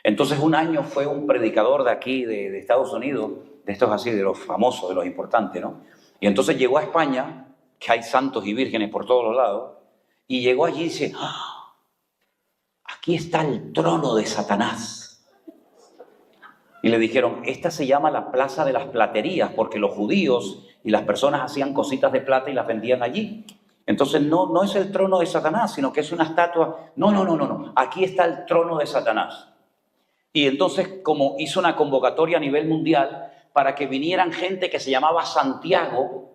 B: Entonces un año fue un predicador de aquí, de Estados Unidos, de estos así, de los famosos, de los importantes, ¿no? Y entonces llegó a España, que hay santos y vírgenes por todos los lados, y llegó allí y dice, ¡ah! Aquí está el trono de Satanás. Y le dijeron, esta se llama la Plaza de las Platerías, porque los judíos y las personas hacían cositas de plata y las vendían allí. Entonces no es el trono de Satanás, sino que es una estatua. No. Aquí está el trono de Satanás. Y entonces, como hizo una convocatoria a nivel mundial para que vinieran gente que se llamaba Santiago,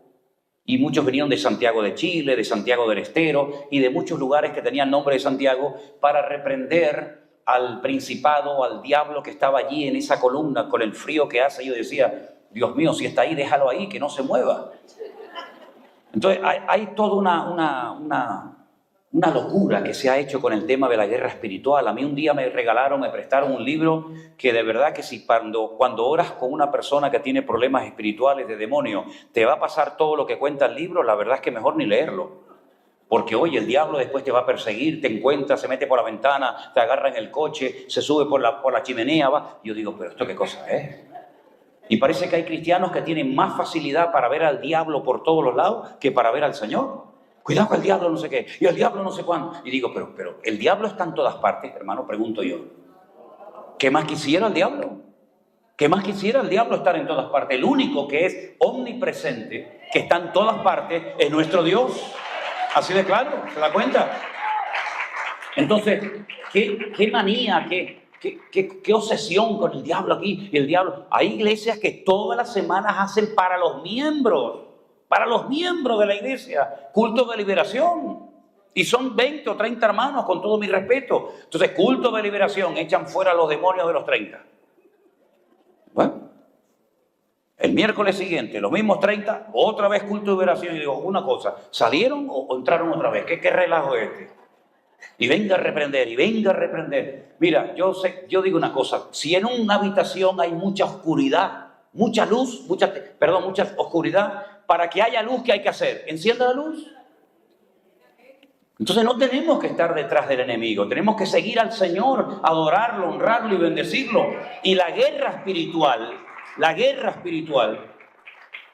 B: y muchos vinieron de Santiago de Chile, de Santiago del Estero y de muchos lugares que tenían nombre de Santiago, para reprender al principado, al diablo que estaba allí en esa columna con el frío que hace. Yo decía, Dios mío, si está ahí, déjalo ahí, que no se mueva. Entonces hay toda una locura que se ha hecho con el tema de la guerra espiritual. A mí un día me prestaron un libro que de verdad que si cuando oras con una persona que tiene problemas espirituales de demonio, te va a pasar todo lo que cuenta el libro, la verdad es que mejor ni leerlo. Porque, oye, el diablo después te va a perseguir, te encuentra, se mete por la ventana, te agarra en el coche, se sube por la chimenea, va. Yo digo, pero ¿esto qué cosa es? Y parece que hay cristianos que tienen más facilidad para ver al diablo por todos los lados que para ver al Señor. Cuidado con el diablo no sé qué, y el diablo no sé cuándo. Y digo, pero el diablo está en todas partes, hermano, pregunto yo. ¿Qué más quisiera el diablo? ¿Qué más quisiera el diablo estar en todas partes? El único que es omnipresente, que está en todas partes, es nuestro Dios. Así de claro, ¿se da cuenta? Entonces, ¿qué manía, qué obsesión con el diablo aquí? Y el diablo. Hay iglesias que todas las semanas hacen para los miembros de la iglesia, culto de liberación. Y son 20 o 30 hermanos, con todo mi respeto. Entonces, culto de liberación, echan fuera a los demonios de los 30. Bueno, el miércoles siguiente, los mismos 30, otra vez culto de liberación. Y digo, una cosa, ¿salieron o entraron otra vez? ¿Qué relajo es este? Y venga a reprender. Mira, yo digo una cosa, si en una habitación hay mucha oscuridad, mucha luz, mucha oscuridad, para que haya luz, ¿qué hay que hacer? Encienda la luz. Entonces no tenemos que estar detrás del enemigo, tenemos que seguir al Señor, adorarlo, honrarlo y bendecirlo. Y la guerra espiritual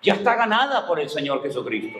B: ya está ganada por el Señor Jesucristo.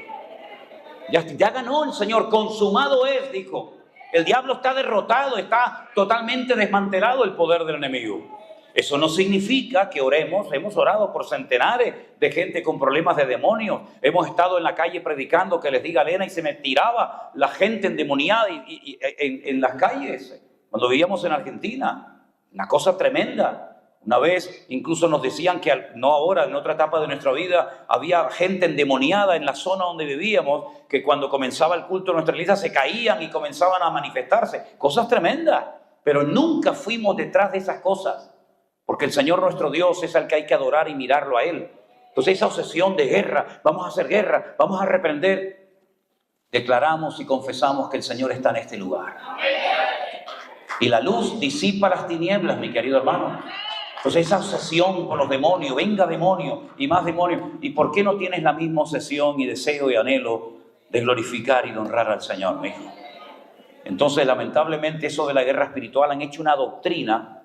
B: Ya ganó el Señor, consumado es, dijo. El diablo está derrotado, está totalmente desmantelado el poder del enemigo. Eso no significa que oremos. Hemos orado por centenares de gente con problemas de demonios. Hemos estado en la calle predicando que les diga Elena y se me tiraba la gente endemoniada en las calles. Cuando vivíamos en Argentina, una cosa tremenda. Una vez incluso nos decían que, no ahora, en otra etapa de nuestra vida, había gente endemoniada en la zona donde vivíamos, que cuando comenzaba el culto de nuestra iglesia se caían y comenzaban a manifestarse. Cosas tremendas, pero nunca fuimos detrás de esas cosas, porque el Señor nuestro Dios es el que hay que adorar y mirarlo a Él. Entonces esa obsesión de guerra, vamos a hacer guerra, vamos a reprender, declaramos y confesamos que el Señor está en este lugar. Y la luz disipa las tinieblas, mi querido hermano. Entonces esa obsesión con los demonios, venga demonio y más demonio. ¿Y por qué no tienes la misma obsesión y deseo y anhelo de glorificar y de honrar al Señor, mi hijo? Entonces lamentablemente eso de la guerra espiritual han hecho una doctrina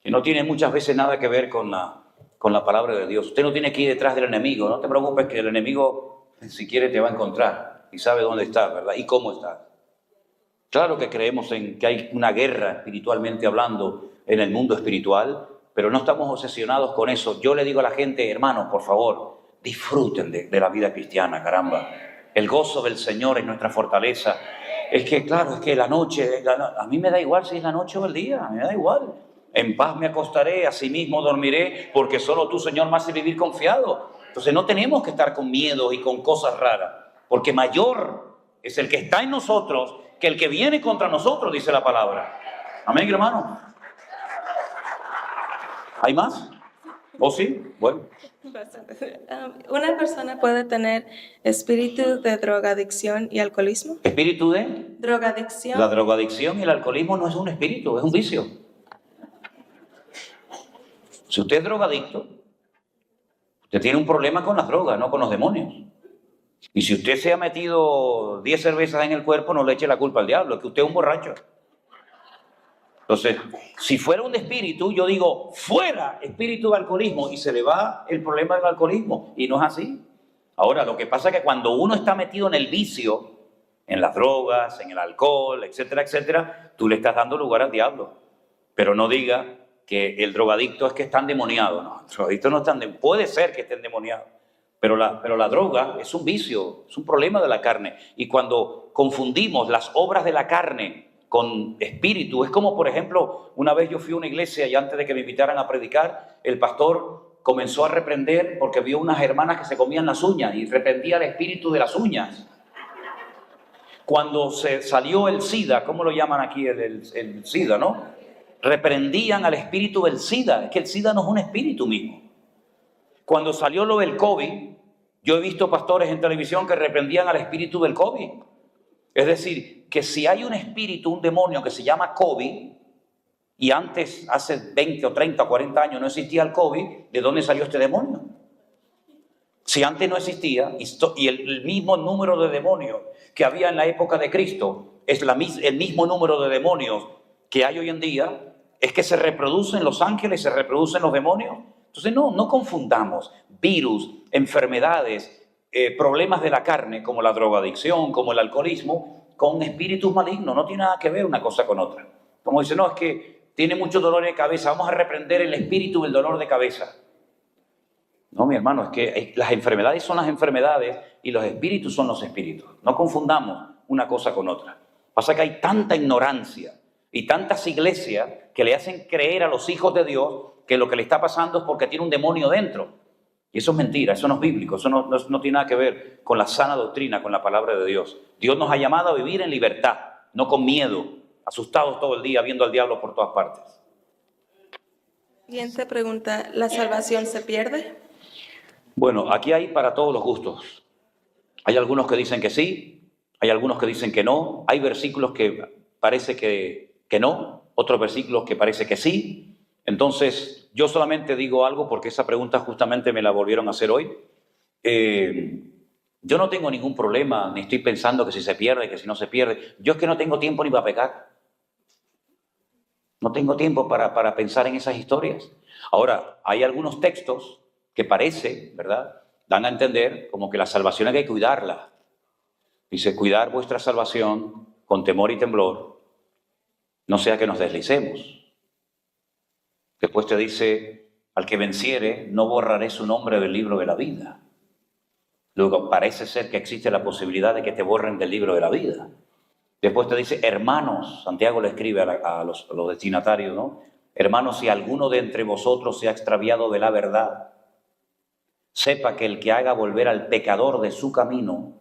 B: que no tiene muchas veces nada que ver con la palabra de Dios. Usted no tiene que ir detrás del enemigo, no te preocupes que el enemigo si quiere te va a encontrar y sabe dónde está, ¿verdad? Y cómo está. Claro que creemos en que hay una guerra espiritualmente hablando en el mundo espiritual, pero no estamos obsesionados con eso. Yo le digo a la gente, hermanos, por favor, disfruten de la vida cristiana, caramba. El gozo del Señor es nuestra fortaleza. Es que, claro, es que la noche, a mí me da igual si es la noche o el día, a mí me da igual. En paz me acostaré, asimismo dormiré, porque solo tú, Señor, me haces vivir confiado. Entonces no tenemos que estar con miedo y con cosas raras, porque mayor es el que está en nosotros que el que viene contra nosotros, dice la palabra. Amén, hermano. ¿Hay más? ¿O sí? Bueno.
C: ¿Una persona puede tener espíritu de drogadicción y alcoholismo?
B: ¿Espíritu de?
C: Drogadicción.
B: La drogadicción y el alcoholismo no es un espíritu, es un vicio. Si usted es drogadicto, usted tiene un problema con las drogas, no con los demonios. Y si usted se ha metido 10 cervezas en el cuerpo, no le eche la culpa al diablo, es que usted es un borracho. Entonces, si fuera un espíritu, yo digo, fuera espíritu de alcoholismo, y se le va el problema del alcoholismo, y no es así. Ahora, lo que pasa es que cuando uno está metido en el vicio, en las drogas, en el alcohol, etcétera, etcétera, tú le estás dando lugar al diablo. Pero no diga que el drogadicto es que está endemoniado. No, el drogadicto no está endemoniado. Puede ser que esté endemoniado, pero la droga es un vicio, es un problema de la carne. Y cuando confundimos las obras de la carne con espíritu, es como, por ejemplo, una vez yo fui a una iglesia y antes de que me invitaran a predicar, el pastor comenzó a reprender porque vio unas hermanas que se comían las uñas y reprendía el espíritu de las uñas. Cuando se salió el SIDA, ¿cómo lo llaman aquí? El SIDA, ¿no? Reprendían al espíritu del SIDA. Es que el SIDA no es un espíritu mismo. Cuando salió lo del COVID, yo he visto pastores en televisión que reprendían al espíritu del COVID. Es decir, que si hay un espíritu, un demonio que se llama COVID, y antes, hace 20 o 30 o 40 años no existía el COVID, ¿de dónde salió este demonio? Si antes no existía, y el mismo número de demonios que había en la época de Cristo es el mismo número de demonios que hay hoy en día, es que se reproducen los ángeles, se reproducen los demonios. Entonces no confundamos virus, enfermedades, problemas de la carne como la drogadicción, como el alcoholismo, con espíritus malignos. No tiene nada que ver una cosa con otra. Como dice, no, es que tiene mucho dolor de cabeza, vamos a reprender el espíritu del dolor de cabeza. No, mi hermano, es que las enfermedades son las enfermedades y los espíritus son los espíritus. No confundamos una cosa con otra. Pasa que hay tanta ignorancia y tantas iglesias que le hacen creer a los hijos de Dios que lo que le está pasando es porque tiene un demonio dentro. Y eso es mentira, eso no es bíblico, eso no tiene nada que ver con la sana doctrina, con la palabra de Dios. Dios nos ha llamado a vivir en libertad, no con miedo, asustados todo el día, viendo al diablo por todas partes.
C: Siguiente pregunta, ¿la salvación se pierde?
B: Bueno, aquí hay para todos los gustos. Hay algunos que dicen que sí, hay algunos que dicen que no, hay versículos que parece que no, otros versículos que parece que sí. Entonces, yo solamente digo algo porque esa pregunta justamente me la volvieron a hacer hoy. Yo no tengo ningún problema, ni estoy pensando que si se pierde, que si no se pierde. Yo es que no tengo tiempo ni para pecar. No tengo tiempo para pensar en esas historias. Ahora, hay algunos textos que parece, ¿verdad?, dan a entender como que la salvación hay que cuidarla. Dice, cuidar vuestra salvación con temor y temblor, no sea que nos deslicemos. Después te dice, al que venciere, no borraré su nombre del libro de la vida. Luego parece ser que existe la posibilidad de que te borren del libro de la vida. Después te dice, hermanos, Santiago le escribe a los destinatarios, ¿no? Hermanos, si alguno de entre vosotros se ha extraviado de la verdad, sepa que el que haga volver al pecador de su camino,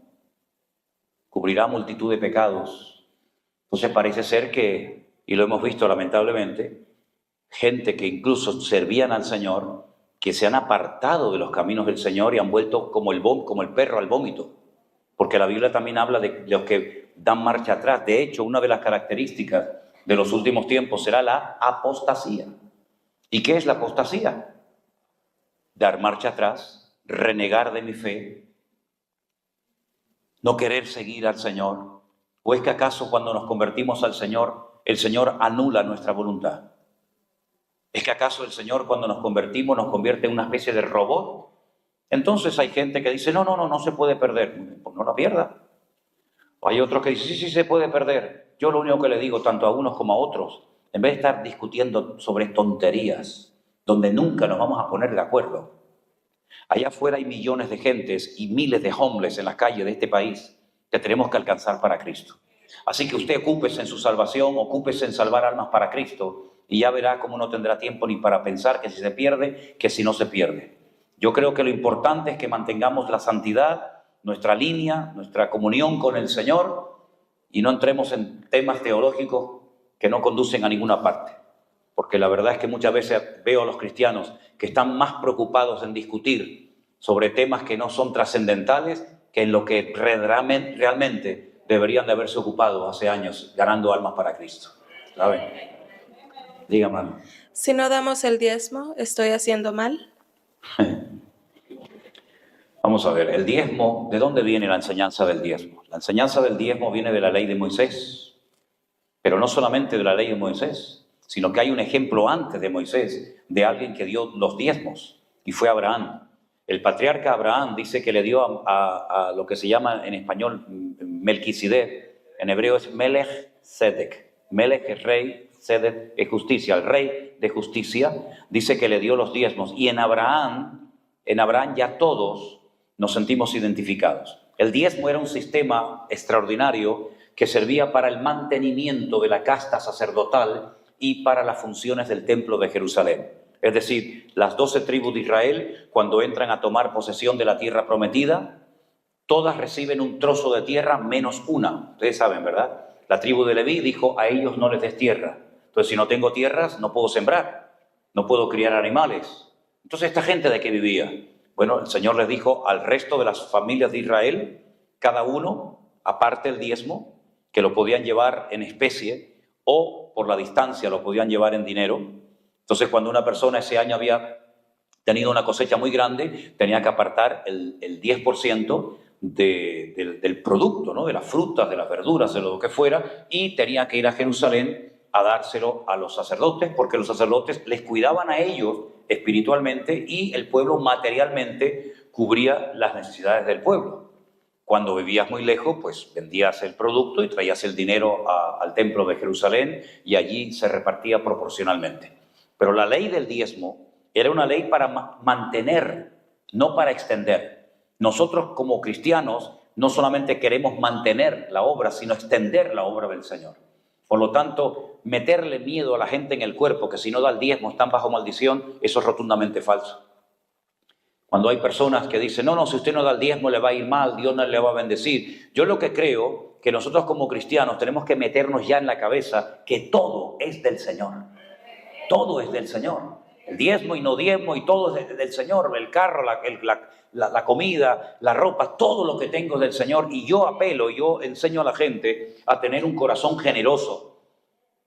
B: cubrirá multitud de pecados. Entonces parece ser que, y lo hemos visto lamentablemente, gente que incluso servían al Señor, que se han apartado de los caminos del Señor y han vuelto como el perro al vómito. Porque la Biblia también habla de los que dan marcha atrás. De hecho, una de las características de los últimos tiempos será la apostasía. ¿Y qué es la apostasía? Dar marcha atrás, renegar de mi fe, no querer seguir al Señor. ¿O es que acaso cuando nos convertimos al Señor, el Señor anula nuestra voluntad? ¿Es que acaso el Señor cuando nos convertimos nos convierte en una especie de robot? Entonces hay gente que dice, no se puede perder. Pues no la pierda. O hay otros que dicen, sí se puede perder. Yo lo único que le digo, tanto a unos como a otros, en vez de estar discutiendo sobre tonterías, donde nunca nos vamos a poner de acuerdo. Allá afuera hay millones de gentes y miles de homeless en las calles de este país que tenemos que alcanzar para Cristo. Así que usted ocúpese en su salvación, ocúpese en salvar almas para Cristo, y ya verá cómo no tendrá tiempo ni para pensar que si se pierde, que si no se pierde. Yo creo que lo importante es que mantengamos la santidad, nuestra línea, nuestra comunión con el Señor, y no entremos en temas teológicos que no conducen a ninguna parte. Porque la verdad es que muchas veces veo a los cristianos que están más preocupados en discutir sobre temas que no son trascendentales que en lo que realmente deberían de haberse ocupado hace años, ganando almas para Cristo. ¿Saben? Diga, hermano.
C: Si no damos el diezmo, ¿estoy haciendo mal?
B: Vamos a ver, el diezmo, ¿de dónde viene la enseñanza del diezmo? La enseñanza del diezmo viene de la ley de Moisés, pero no solamente de la ley de Moisés, sino que hay un ejemplo antes de Moisés de alguien que dio los diezmos, y fue Abraham. El patriarca Abraham dice que le dio a lo que se llama en español Melquisedec, en hebreo es Melech Sedek. Melech es rey, Sedek es justicia, el rey de justicia, dice que le dio los diezmos. Y en Abraham ya todos nos sentimos identificados. El diezmo era un sistema extraordinario que servía para el mantenimiento de la casta sacerdotal y para las funciones del templo de Jerusalén. Es decir, las 12 tribus de Israel, cuando entran a tomar posesión de la tierra prometida, todas reciben un trozo de tierra menos una. Ustedes saben, ¿verdad? La tribu de Leví dijo, a ellos no les des tierra. Entonces, si no tengo tierras, no puedo sembrar, no puedo criar animales. Entonces, ¿esta gente de qué vivía? Bueno, el Señor les dijo al resto de las familias de Israel, cada uno, aparte el diezmo, que lo podían llevar en especie o por la distancia lo podían llevar en dinero. Entonces, cuando una persona ese año había tenido una cosecha muy grande, tenía que apartar el 10% del producto, ¿no? De las frutas, de las verduras, de lo que fuera, y tenía que ir a Jerusalén a dárselo a los sacerdotes, porque los sacerdotes les cuidaban a ellos espiritualmente y el pueblo materialmente cubría las necesidades del pueblo. Cuando vivías muy lejos, pues vendías el producto y traías el dinero al templo de Jerusalén y allí se repartía proporcionalmente. Pero la ley del diezmo era una ley para mantener, no para extender. Nosotros como cristianos no solamente queremos mantener la obra, sino extender la obra del Señor. Por lo tanto, meterle miedo a la gente en el cuerpo, que si no da el diezmo están bajo maldición, eso es rotundamente falso. Cuando hay personas que dicen, no, si usted no da el diezmo le va a ir mal, Dios no le va a bendecir. Yo lo que creo que nosotros como cristianos tenemos que meternos ya en la cabeza que todo es del Señor. Todo es del Señor. El diezmo y no diezmo y todo es del Señor. El carro, la comida, la ropa, todo lo que tengo es del Señor. Y yo enseño a la gente a tener un corazón generoso.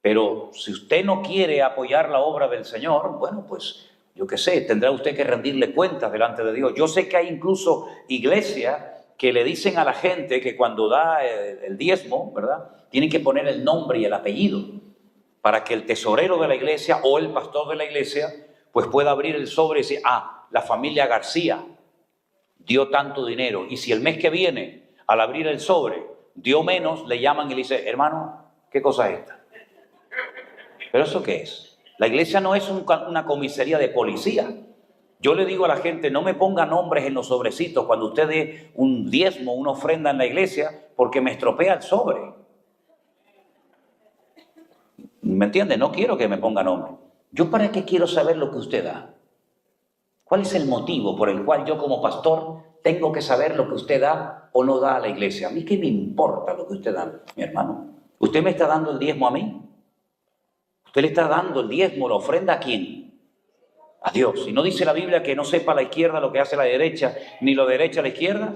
B: Pero si usted no quiere apoyar la obra del Señor, bueno, pues yo qué sé, tendrá usted que rendirle cuentas delante de Dios. Yo sé que hay incluso iglesias que le dicen a la gente que cuando da el diezmo, ¿verdad?, tienen que poner el nombre y el apellido para que el tesorero de la iglesia o el pastor de la iglesia pues pueda abrir el sobre y decir, la familia García dio tanto dinero, y si el mes que viene, al abrir el sobre, dio menos, le llaman y le dicen, hermano, ¿qué cosa es esta? ¿Pero eso qué es? La iglesia no es una comisaría de policía. Yo le digo a la gente, no me ponga nombres en los sobrecitos cuando usted dé un diezmo, una ofrenda en la iglesia, porque me estropea el sobre. ¿Me entiende? No quiero que me ponga nombre. ¿Yo para qué quiero saber lo que usted da? ¿Cuál es el motivo por el cual yo como pastor tengo que saber lo que usted da o no da a la iglesia? A mí qué me importa lo que usted da, mi hermano. ¿Usted me está dando el diezmo a mí? ¿Usted le está dando el diezmo, la ofrenda a quién? A Dios. ¿Y no dice la Biblia que no sepa la izquierda lo que hace la derecha, ni lo derecha a la izquierda?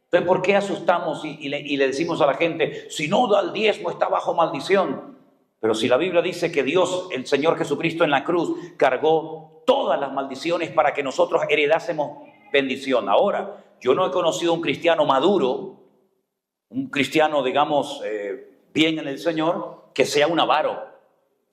B: Entonces, ¿por qué asustamos y le decimos a la gente, si no da el diezmo está bajo maldición? Pero si la Biblia dice que Dios, el Señor Jesucristo en la cruz, cargó todas las maldiciones para que nosotros heredásemos bendición. Ahora, yo no he conocido un cristiano maduro, un cristiano, digamos, bien en el Señor, que sea un avaro,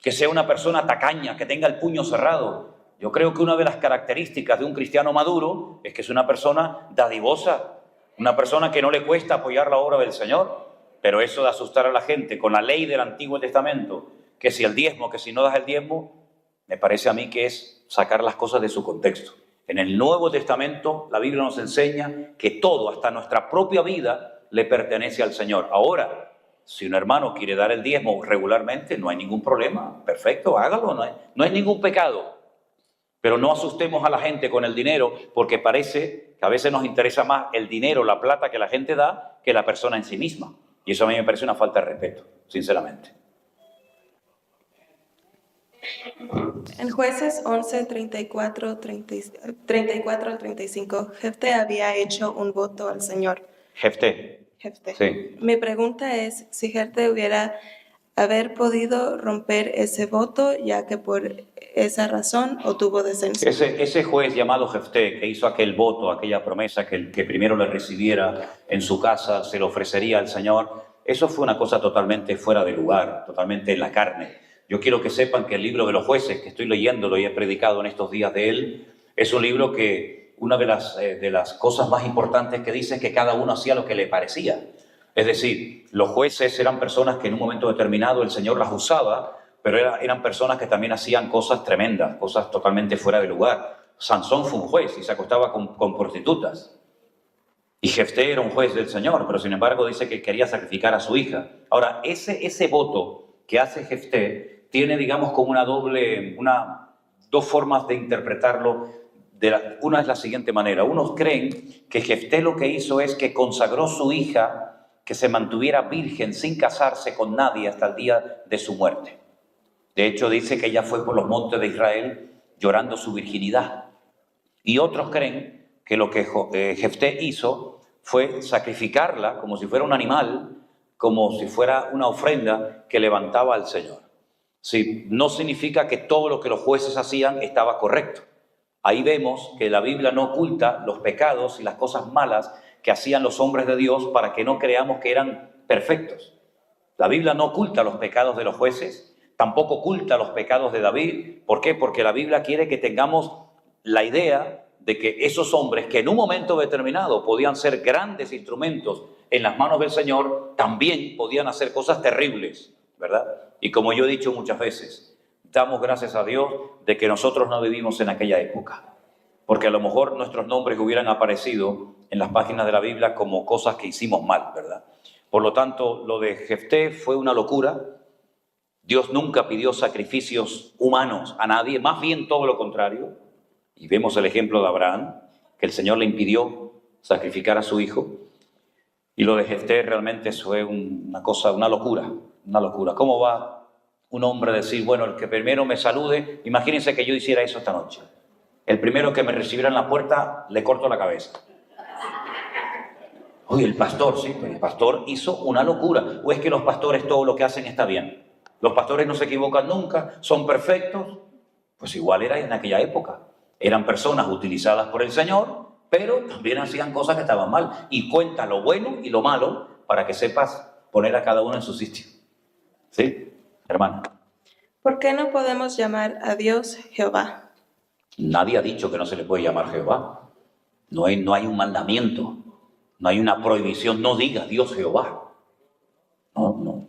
B: que sea una persona tacaña, que tenga el puño cerrado. Yo creo que una de las características de un cristiano maduro es que es una persona dadivosa, una persona que no le cuesta apoyar la obra del Señor. Pero eso de asustar a la gente con la ley del Antiguo Testamento, que si el diezmo, que si no das el diezmo, me parece a mí que es sacar las cosas de su contexto. En el Nuevo Testamento la Biblia nos enseña que todo, hasta nuestra propia vida, le pertenece al Señor. Ahora, si un hermano quiere dar el diezmo regularmente, no hay ningún problema. Perfecto, hágalo, no hay ningún pecado. Pero no asustemos a la gente con el dinero, porque parece que a veces nos interesa más el dinero, la plata que la gente da, que la persona en sí misma. Y eso a mí me parece una falta de respeto, sinceramente.
C: En Jueces 11, 34 al 35, Jefté había hecho un voto al Señor.
B: Jefté. Sí.
C: Mi pregunta es si Jefté hubiera haber podido romper ese voto, ya que por esa razón obtuvo descenso.
B: Ese juez llamado Jefté, que hizo aquel voto, aquella promesa que el que primero le recibiera en su casa se lo ofrecería al Señor, eso fue una cosa totalmente fuera de lugar, totalmente en la carne. Yo quiero que sepan que el libro de los jueces, que estoy leyéndolo y he predicado en estos días de él, es un libro que una de las cosas más importantes que dice es que cada uno hacía lo que le parecía. Es decir, los jueces eran personas que en un momento determinado el Señor las usaba, pero eran personas que también hacían cosas tremendas, cosas totalmente fuera de lugar. Sansón fue un juez y se acostaba con prostitutas. Y Jefté era un juez del Señor, pero sin embargo dice que quería sacrificar a su hija. Ahora, ese voto que hace Jefté tiene, digamos, como dos formas de interpretarlo. Una es la siguiente manera. Unos creen que Jefté lo que hizo es que consagró su hija, que se mantuviera virgen sin casarse con nadie hasta el día de su muerte. De hecho, dice que ella fue por los montes de Israel llorando su virginidad. Y otros creen que lo que Jefté hizo fue sacrificarla como si fuera un animal, como si fuera una ofrenda que levantaba al Señor. Sí, no significa que todo lo que los jueces hacían estaba correcto. Ahí vemos que la Biblia no oculta los pecados y las cosas malas que hacían los hombres de Dios para que no creamos que eran perfectos. La Biblia no oculta los pecados de los jueces, tampoco oculta los pecados de David. ¿Por qué? Porque la Biblia quiere que tengamos la idea de que esos hombres que en un momento determinado podían ser grandes instrumentos en las manos del Señor, también podían hacer cosas terribles, ¿verdad? Y como yo he dicho muchas veces, damos gracias a Dios de que nosotros no vivimos en aquella época, porque a lo mejor nuestros nombres hubieran aparecido en las páginas de la Biblia como cosas que hicimos mal, ¿verdad? Por lo tanto, lo de Jefté fue una locura. Dios nunca pidió sacrificios humanos a nadie, más bien todo lo contrario. Y vemos el ejemplo de Abraham, que el Señor le impidió sacrificar a su hijo. Y lo de Jefté realmente fue una cosa, una locura, una locura. ¿Cómo va un hombre a decir, bueno, el que primero me salude? Imagínense que yo hiciera eso esta noche. El primero que me recibiera en la puerta, le corto la cabeza. Oye, el pastor, sí, pero el pastor hizo una locura. ¿O es que los pastores todo lo que hacen está bien? Los pastores no se equivocan nunca, son perfectos. Pues igual era en aquella época. Eran personas utilizadas por el Señor, pero también hacían cosas que estaban mal. Y cuenta lo bueno y lo malo para que sepas poner a cada uno en su sitio. ¿Sí, hermano?
C: ¿Por qué no podemos llamar a Dios Jehová?
B: Nadie ha dicho que no se le puede llamar Jehová. No hay un mandamiento, no hay una prohibición. No digas Dios Jehová.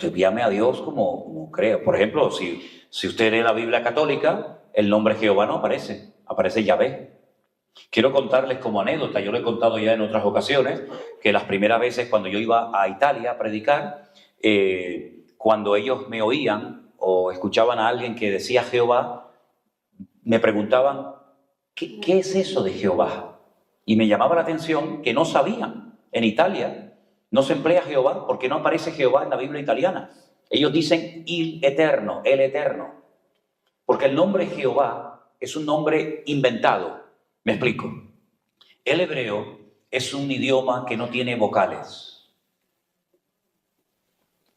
B: Usted llame a Dios como crea. Por ejemplo, si usted lee la Biblia católica, el nombre Jehová no aparece, aparece Yahvé. Quiero contarles como anécdota, yo lo he contado ya en otras ocasiones, que las primeras veces cuando yo iba a Italia a predicar, cuando ellos me oían o escuchaban a alguien que decía Jehová, me preguntaban, ¿qué es eso de Jehová? Y me llamaba la atención que no sabían. En Italia no se emplea Jehová porque no aparece Jehová en la Biblia italiana. Ellos dicen el eterno, porque el nombre Jehová es un nombre inventado. Me explico. El hebreo es un idioma que no tiene vocales.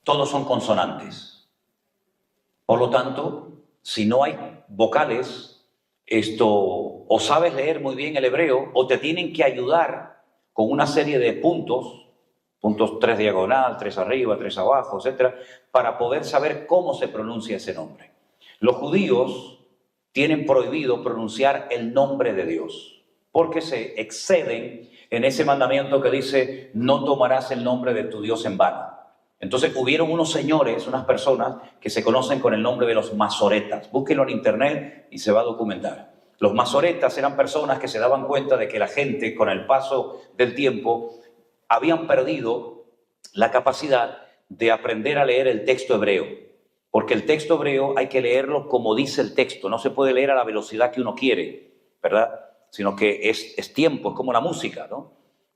B: Todos son consonantes. Por lo tanto, si no hay vocales, o sabes leer muy bien el hebreo o te tienen que ayudar con una serie de puntos 3 diagonal, 3 arriba, 3 abajo, etcétera, para poder saber cómo se pronuncia ese nombre. Los judíos tienen prohibido pronunciar el nombre de Dios, porque se exceden en ese mandamiento que dice, no tomarás el nombre de tu Dios en vano. Entonces hubieron unos señores, unas personas que se conocen con el nombre de los masoretas. Búsquenlo en internet y se va a documentar. Los masoretas eran personas que se daban cuenta de que la gente, con el paso del tiempo, habían perdido la capacidad de aprender a leer el texto hebreo. Porque el texto hebreo hay que leerlo como dice el texto, no se puede leer a la velocidad que uno quiere, ¿verdad? Sino que es tiempo, es como la música, ¿no?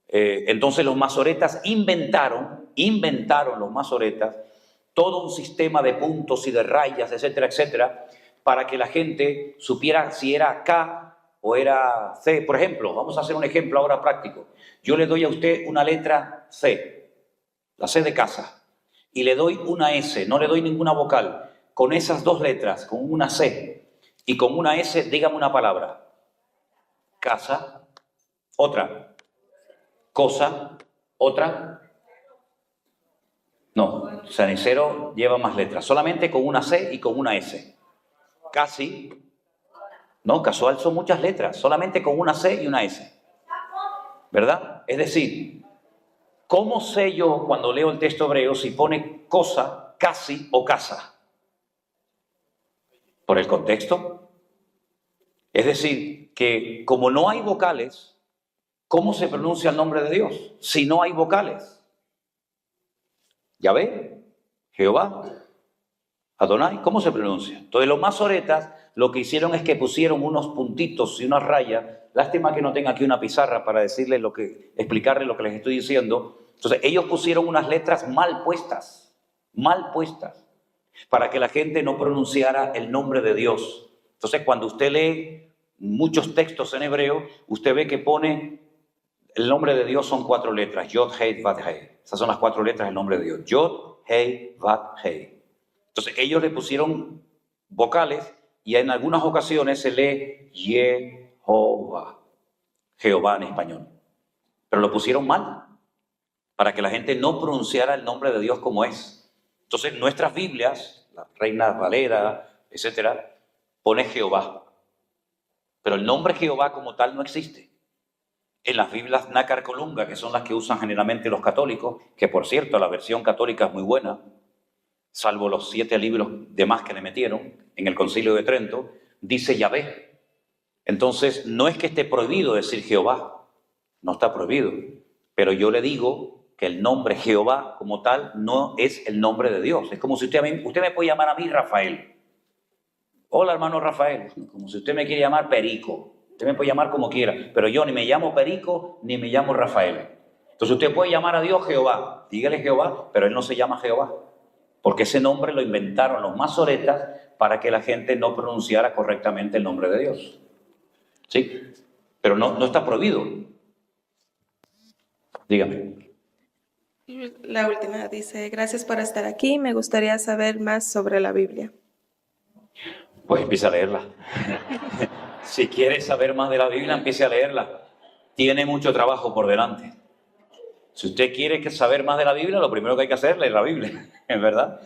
B: Entonces los masoretas inventaron los masoretas todo un sistema de puntos y de rayas, etcétera, etcétera, para que la gente supiera si era K o era C. Por ejemplo, vamos a hacer un ejemplo ahora práctico. Yo le doy a usted una letra C, la C de casa, y le doy una S, no le doy ninguna vocal. Con esas dos letras, con una C y con una S, dígame una palabra. Casa, otra. Cosa, otra. No, cenicero lleva más letras, solamente con una C y con una S. Casi, no, casual son muchas letras, solamente con una C y una S. ¿Verdad? Es decir, ¿cómo sé yo cuando leo el texto hebreo si pone cosa, casi o casa? Por el contexto. Es decir, que como no hay vocales, ¿cómo se pronuncia el nombre de Dios si no hay vocales? Yahvé, Jehová, Adonai, ¿cómo se pronuncia? Entonces los masoretas lo que hicieron es que pusieron unos puntitos y unas rayas. Lástima que no tenga aquí una pizarra para decirles explicarles lo que les estoy diciendo. Entonces ellos pusieron unas letras mal puestas, para que la gente no pronunciara el nombre de Dios. Entonces cuando usted lee muchos textos en hebreo, usted ve que pone el nombre de Dios son 4 letras, Yod, Hei, Vav, Hei. Esas son las 4 letras del nombre de Dios, Yod, Hei, Vav, Hei. Entonces ellos le pusieron vocales y en algunas ocasiones se lee Jehová, Jehová en español. Pero lo pusieron mal, para que la gente no pronunciara el nombre de Dios como es. Entonces nuestras Biblias, la Reina Valera, etcétera, pone Jehová. Pero el nombre Jehová como tal no existe. En las Biblias Nácar Colunga, que son las que usan generalmente los católicos, que por cierto la versión católica es muy buena, salvo los 7 libros de más que le metieron en el Concilio de Trento, dice Yahvé. Entonces no es que esté prohibido decir Jehová, no está prohibido, pero yo le digo que el nombre Jehová como tal no es el nombre de Dios. Es como si usted me puede llamar a mí Rafael. Hola hermano Rafael, como si usted me quiere llamar Perico. Usted me puede llamar como quiera, pero yo ni me llamo Perico ni me llamo Rafael. Entonces usted puede llamar a Dios Jehová, dígale Jehová, pero él no se llama Jehová, porque ese nombre lo inventaron los masoretas para que la gente no pronunciara correctamente el nombre de Dios. ¿Sí? Pero no está prohibido. Dígame.
C: La última dice, gracias por estar aquí, me gustaría saber más sobre la Biblia.
B: Pues empieza a leerla. Si quieres saber más de la Biblia, empiece a leerla. Tiene mucho trabajo por delante. Si usted quiere saber más de la Biblia, lo primero que hay que hacer es leer la Biblia, ¿es verdad?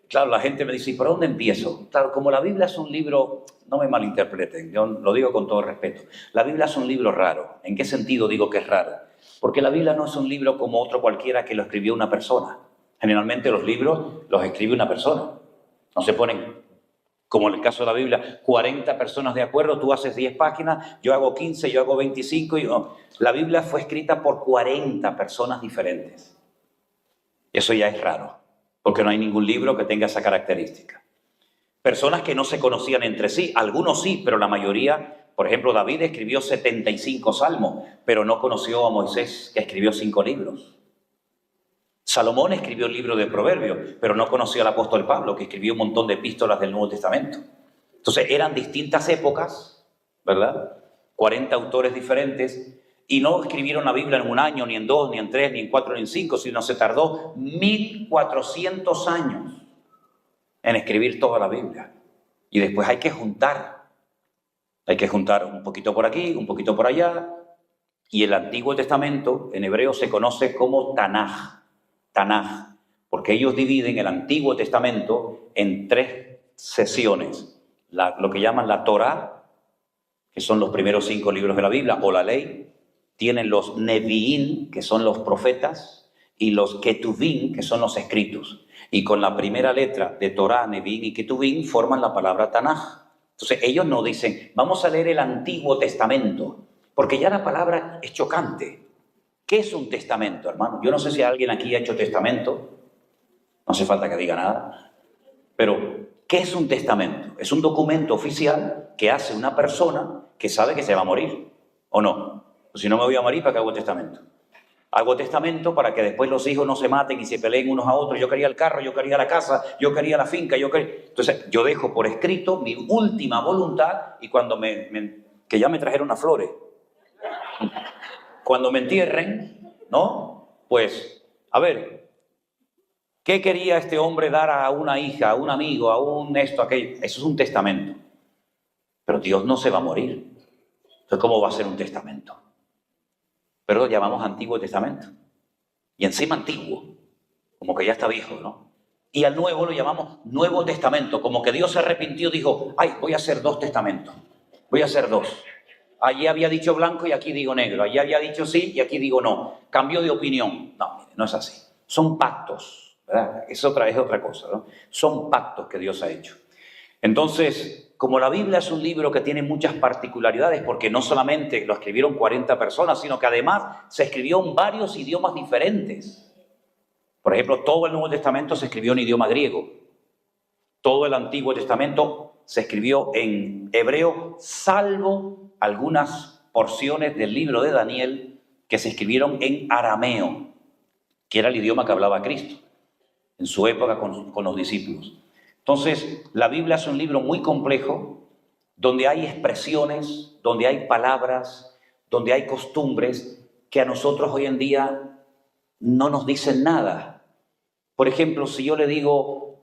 B: Claro, la gente me dice, ¿y por dónde empiezo? Claro, como la Biblia es un libro, no me malinterpreten, yo lo digo con todo respeto. La Biblia es un libro raro. ¿En qué sentido digo que es raro? Porque la Biblia no es un libro como otro cualquiera que lo escribió una persona. Generalmente los libros los escribe una persona. No se ponen, como en el caso de la Biblia, 40 personas de acuerdo, tú haces 10 páginas, yo hago 15, yo hago 25. No. La Biblia fue escrita por 40 personas diferentes. Eso ya es raro, porque no hay ningún libro que tenga esa característica. Personas que no se conocían entre sí, algunos sí, pero la mayoría, por ejemplo, David escribió 75 salmos, pero no conoció a Moisés, que escribió 5 libros. Salomón escribió el libro de Proverbios, pero no conoció al apóstol Pablo, que escribió un montón de epístolas del Nuevo Testamento. Entonces eran distintas épocas, ¿verdad? 40 autores diferentes, y no escribieron la Biblia en un año, ni en 2, ni en 3, ni en 4, ni en 5, sino se tardó 1400 años en escribir toda la Biblia. Y después hay que juntar un poquito por aquí, un poquito por allá, y el Antiguo Testamento en hebreo se conoce como Tanaj, porque ellos dividen el Antiguo Testamento en 3 sesiones, lo que llaman la Torá, que son los primeros 5 libros de la Biblia, o la ley. Tienen los Neviín, que son los profetas, y los Ketuvim, que son los escritos. Y con la primera letra de Torá, Neviín y Ketuvim forman la palabra Tanaj. Entonces ellos no dicen, vamos a leer el Antiguo Testamento, porque ya la palabra es chocante. ¿Qué es un testamento, hermano? Yo no sé si alguien aquí ha hecho testamento, no hace falta que diga nada, pero ¿qué es un testamento? Es un documento oficial que hace una persona que sabe que se va a morir, ¿o no? Pues si no me voy a morir, ¿para qué hago testamento? Hago testamento para que después los hijos no se maten y se peleen unos a otros. Yo quería el carro, yo quería la casa, yo quería la finca, Entonces yo dejo por escrito mi última voluntad y cuando que ya me trajeron las flores. Cuando me entierren, ¿no? Pues, a ver, ¿qué quería este hombre dar a una hija, a un amigo, a un esto, aquello? Eso es un testamento. Pero Dios no se va a morir. Entonces, ¿cómo va a ser un testamento? Pero lo llamamos Antiguo Testamento. Y encima antiguo, como que ya está viejo, ¿no? Y al nuevo lo llamamos Nuevo Testamento, como que Dios se arrepintió y dijo, ay, voy a hacer 2 testamentos. Voy a hacer 2. Allí había dicho blanco y aquí digo negro. Allí había dicho sí y aquí digo no. Cambio de opinión. No, no es así. Son pactos, ¿verdad? Es otra cosa, ¿no? Son pactos que Dios ha hecho. Entonces, como la Biblia es un libro que tiene muchas particularidades, porque no solamente lo escribieron 40 personas, sino que además se escribió en varios idiomas diferentes. Por ejemplo, todo el Nuevo Testamento se escribió en idioma griego. Todo el Antiguo Testamento se escribió en hebreo, salvo algunas porciones del libro de Daniel que se escribieron en arameo, que era el idioma que hablaba Cristo en su época con los discípulos. Entonces, la Biblia es un libro muy complejo, donde hay expresiones, donde hay palabras, donde hay costumbres que a nosotros hoy en día no nos dicen nada. Por ejemplo, si yo le digo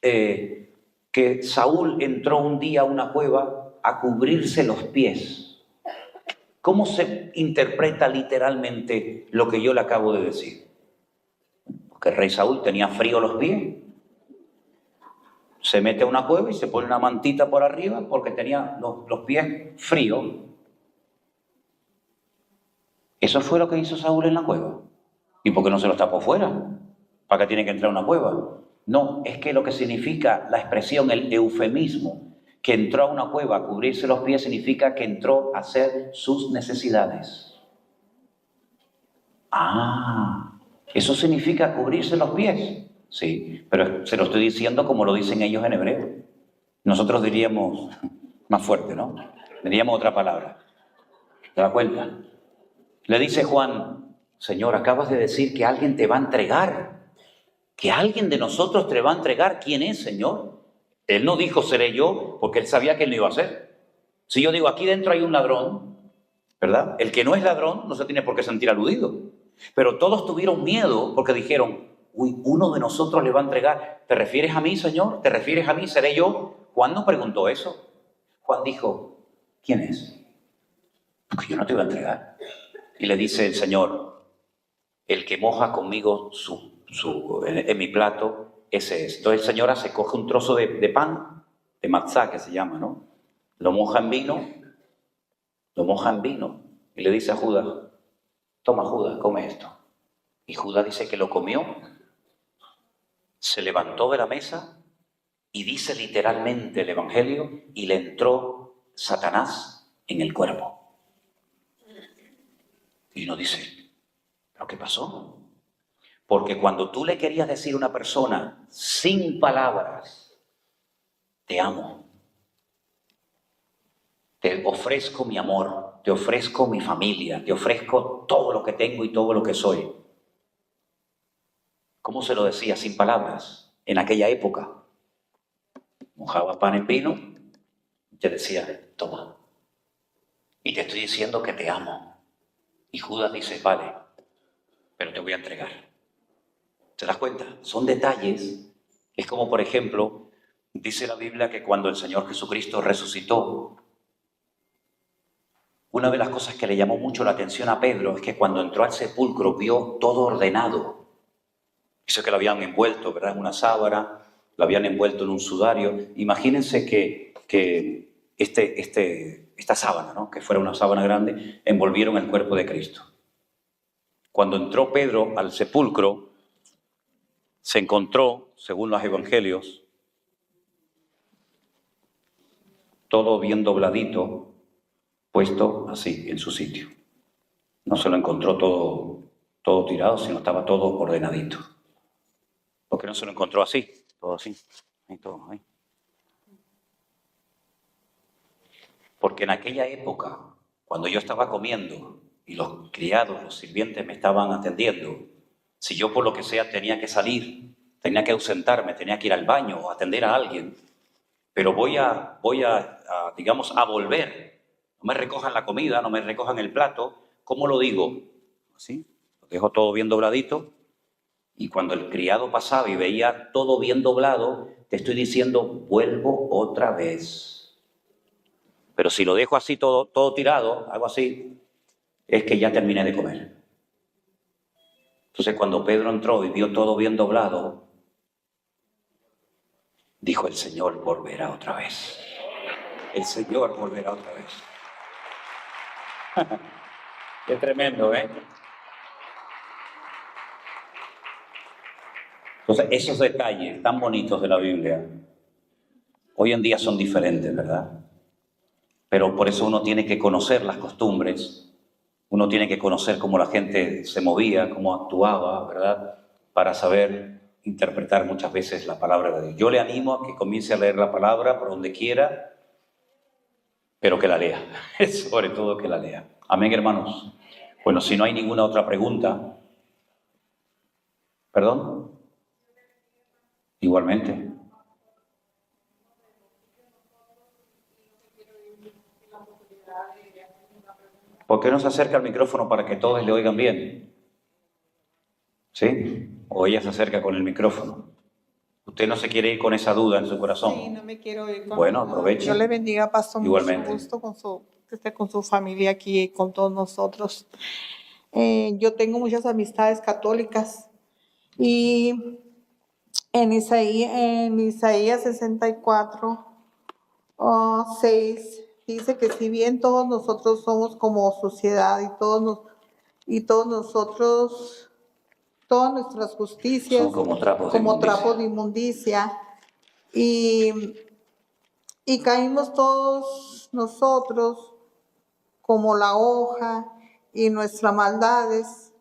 B: que Saúl entró un día a una cueva a cubrirse los pies, ¿cómo se interpreta literalmente lo que yo le acabo de decir? Porque el rey Saúl tenía frío los pies. Se mete a una cueva y se pone una mantita por arriba porque tenía los pies fríos. Eso fue lo que hizo Saúl en la cueva. ¿Y por qué no se los tapó fuera? ¿Para qué tiene que entrar a una cueva? No, es que lo que significa la expresión, el eufemismo, que entró a una cueva a cubrirse los pies, significa que entró a hacer sus necesidades. Ah, eso significa cubrirse los pies. Sí, pero se lo estoy diciendo como lo dicen ellos en hebreo. Nosotros diríamos más fuerte, ¿no? Diríamos otra palabra. ¿Te das cuenta? Le dice Juan, Señor, acabas de decir que alguien te va a entregar. Que alguien de nosotros te va a entregar. ¿Quién es, Señor? Él no dijo, seré yo, porque él sabía que él lo iba a hacer. Si yo digo, aquí dentro hay un ladrón, ¿verdad? El que no es ladrón no se tiene por qué sentir aludido. Pero todos tuvieron miedo porque dijeron, uy, uno de nosotros le va a entregar. ¿Te refieres a mí, Señor? ¿Te refieres a mí? ¿Seré yo? Juan no preguntó eso. Juan dijo, ¿quién es? Porque yo no te voy a entregar. Y le dice el Señor, el que moja conmigo en mi plato, ese es. Entonces el Señor se coge un trozo de pan, de matzá que se llama, ¿no? Lo moja en vino, y le dice a Judas, toma Judas, come esto. Y Judas dice que lo comió se levantó de la mesa y dice literalmente el Evangelio, y le entró Satanás en el cuerpo. Y uno dice, ¿pero qué pasó? Porque cuando tú le querías decir a una persona sin palabras, te amo, te ofrezco mi amor, te ofrezco mi familia, te ofrezco todo lo que tengo y todo lo que soy. ¿Cómo se lo decía sin palabras en aquella época? Mojaba pan en vino y te decía, toma, y te estoy diciendo que te amo. Y Judas dice, vale, pero te voy a entregar. ¿Te das cuenta? Son detalles. Es como, por ejemplo, dice la Biblia que cuando el Señor Jesucristo resucitó, una de las cosas que le llamó mucho la atención a Pedro es que cuando entró al sepulcro vio todo ordenado. Dice que lo habían envuelto, ¿verdad?, en una sábana, lo habían envuelto en un sudario. Imagínense que esta sábana, ¿no?, que fuera una sábana grande, envolvieron el cuerpo de Cristo. Cuando entró Pedro al sepulcro, se encontró, según los evangelios, todo bien dobladito, puesto así, en su sitio. No se lo encontró todo tirado, sino estaba todo ordenadito. ¿Por qué no se lo encontró así? Todo así, ahí todo, ahí. Porque en aquella época, cuando yo estaba comiendo y los criados, los sirvientes me estaban atendiendo, si yo por lo que sea tenía que salir, tenía que ausentarme, tenía que ir al baño o atender a alguien, pero voy a volver, no me recojan la comida, no me recojan el plato, ¿cómo lo digo? Así, lo dejo todo bien dobladito, y cuando el criado pasaba y veía todo bien doblado, te estoy diciendo, vuelvo otra vez. Pero si lo dejo así todo tirado, hago así, es que ya terminé de comer. Entonces cuando Pedro entró y vio todo bien doblado, dijo, el Señor volverá otra vez. El Señor volverá otra vez. Qué tremendo, ¿eh? Entonces, esos detalles tan bonitos de la Biblia, hoy en día son diferentes, ¿verdad? Pero por eso uno tiene que conocer las costumbres, uno tiene que conocer cómo la gente se movía, cómo actuaba, ¿verdad?, para saber interpretar muchas veces la palabra de Dios. Yo le animo a que comience a leer la palabra por donde quiera, pero que la lea, sobre todo que la lea. Amén, hermanos. Bueno, si no hay ninguna otra pregunta. ¿Perdón? Igualmente. ¿Por qué no se acerca al micrófono para que todos le oigan bien? ¿Sí? O ella se acerca con el micrófono. ¿Usted no se quiere ir con esa duda en su corazón?
D: Sí, no me quiero ir con
B: Bueno, aproveche.
D: Dios le bendiga, pastor.
B: Igualmente.
D: Mucho gusto que esté con su familia aquí y con todos nosotros. Yo tengo muchas amistades católicas y en Isaías 64, 6, dice que si bien todos nosotros somos como sociedad y todas nuestras justicias
B: son como trapos
D: de inmundicia y caímos todos nosotros como la hoja y nuestras maldades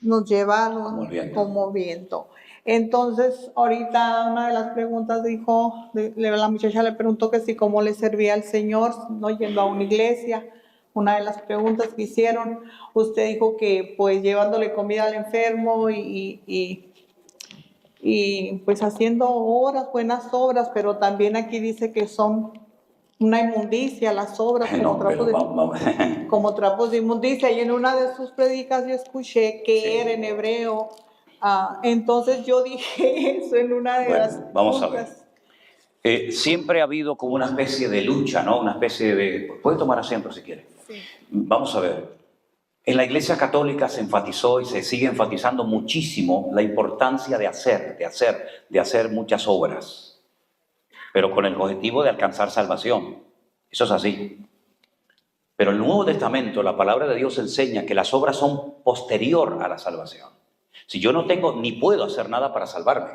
D: nos llevaron como viento. Entonces, ahorita una de las preguntas dijo, la muchacha le preguntó que si cómo le servía al Señor, no yendo a una iglesia. Una de las preguntas que hicieron, usted dijo que pues llevándole comida al enfermo y pues haciendo buenas obras, pero también aquí dice que son una inmundicia las obras como trapos de inmundicia. Y en una de sus predicas yo escuché que era en hebreo. Entonces yo dije eso en una de las
B: vamos a ver. Siempre ha habido como una especie de lucha, ¿no? Una especie de... Puede tomar asiento si quiere.
D: Sí.
B: Vamos a ver. En la Iglesia Católica se enfatizó y se sigue enfatizando muchísimo la importancia de hacer muchas obras, pero con el objetivo de alcanzar salvación. Eso es así. Pero el Nuevo Testamento, la palabra de Dios enseña que las obras son posterior a la salvación. Si yo no tengo ni puedo hacer nada para salvarme,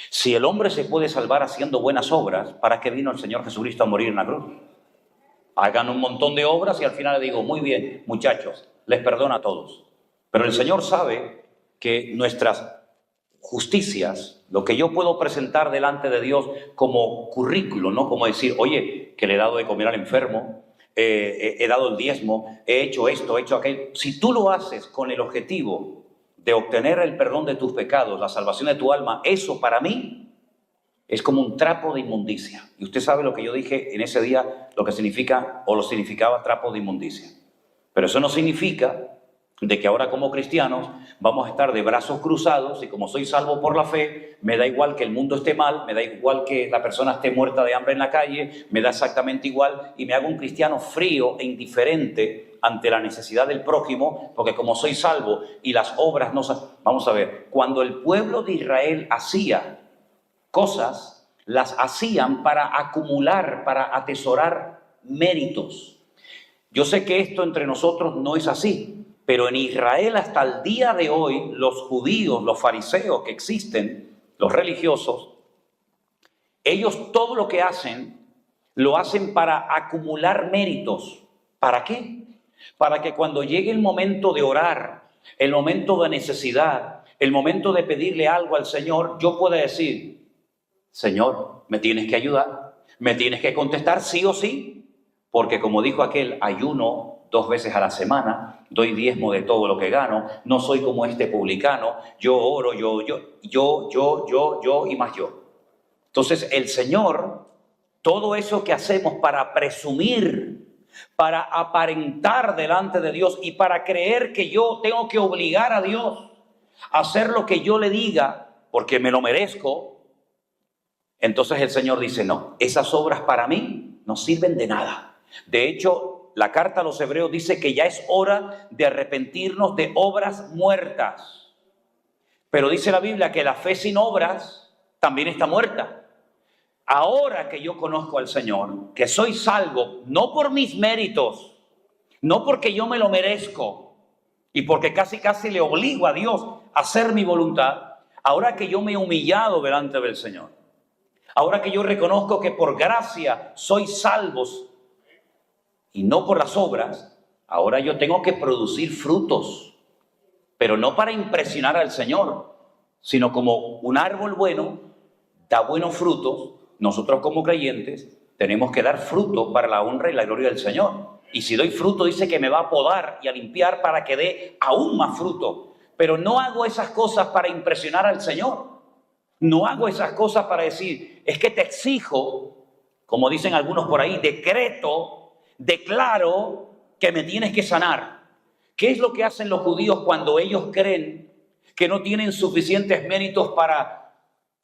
B: Si el hombre se puede salvar haciendo buenas obras, ¿para qué vino el Señor Jesucristo a morir en la cruz? Hagan un montón de obras y al final le digo, muy bien, muchachos, les perdono a todos. Pero el Señor sabe que nuestras justicias, lo que yo puedo presentar delante de Dios como currículo, no como decir, oye, que le he dado de comer al enfermo, he dado el diezmo, he hecho esto, he hecho aquello. Si tú lo haces con el objetivo de obtener el perdón de tus pecados, la salvación de tu alma, eso para mí es como un trapo de inmundicia. Y usted sabe lo que yo dije en ese día, lo que significa o lo significaba trapo de inmundicia. Pero eso no significa de que ahora como cristianos vamos a estar de brazos cruzados y como soy salvo por la fe, me da igual que el mundo esté mal, me da igual que la persona esté muerta de hambre en la calle, me da exactamente igual y me hago un cristiano frío e indiferente ante la necesidad del prójimo, porque como soy salvo y las obras no... Vamos a ver, cuando el pueblo de Israel hacía cosas, las hacían para acumular, para atesorar méritos. Yo sé que esto entre nosotros no es así, pero en Israel hasta el día de hoy, los judíos, los fariseos que existen, los religiosos, ellos todo lo que hacen, lo hacen para acumular méritos. ¿Para qué? Para que cuando llegue el momento de orar, el momento de necesidad, el momento de pedirle algo al Señor, yo pueda decir, Señor, me tienes que ayudar, me tienes que contestar sí o sí, porque como dijo aquel, ayuno 2 veces a la semana, doy diezmo de todo lo que gano, no soy como este publicano, yo oro, yo y más yo. Entonces el Señor, todo eso que hacemos para presumir, para aparentar delante de Dios y para creer que yo tengo que obligar a Dios a hacer lo que yo le diga, porque me lo merezco, entonces el Señor dice, no, esas obras para mí no sirven de nada. De hecho, la carta a los Hebreos dice que ya es hora de arrepentirnos de obras muertas. Pero dice la Biblia que la fe sin obras también está muerta. Ahora que yo conozco al Señor, que soy salvo, no por mis méritos, no porque yo me lo merezco y porque casi le obligo a Dios a hacer mi voluntad, ahora que yo me he humillado delante del Señor, ahora que yo reconozco que por gracia soy salvo y no por las obras, ahora yo tengo que producir frutos, pero no para impresionar al Señor, sino como un árbol bueno da buenos frutos. Nosotros como creyentes tenemos que dar fruto para la honra y la gloria del Señor. Y si doy fruto, dice que me va a podar y a limpiar para que dé aún más fruto. Pero no hago esas cosas para impresionar al Señor. No hago esas cosas para decir, es que te exijo, como dicen algunos por ahí, declaro que me tienes que sanar. ¿Qué es lo que hacen los judíos cuando ellos creen que no tienen suficientes méritos para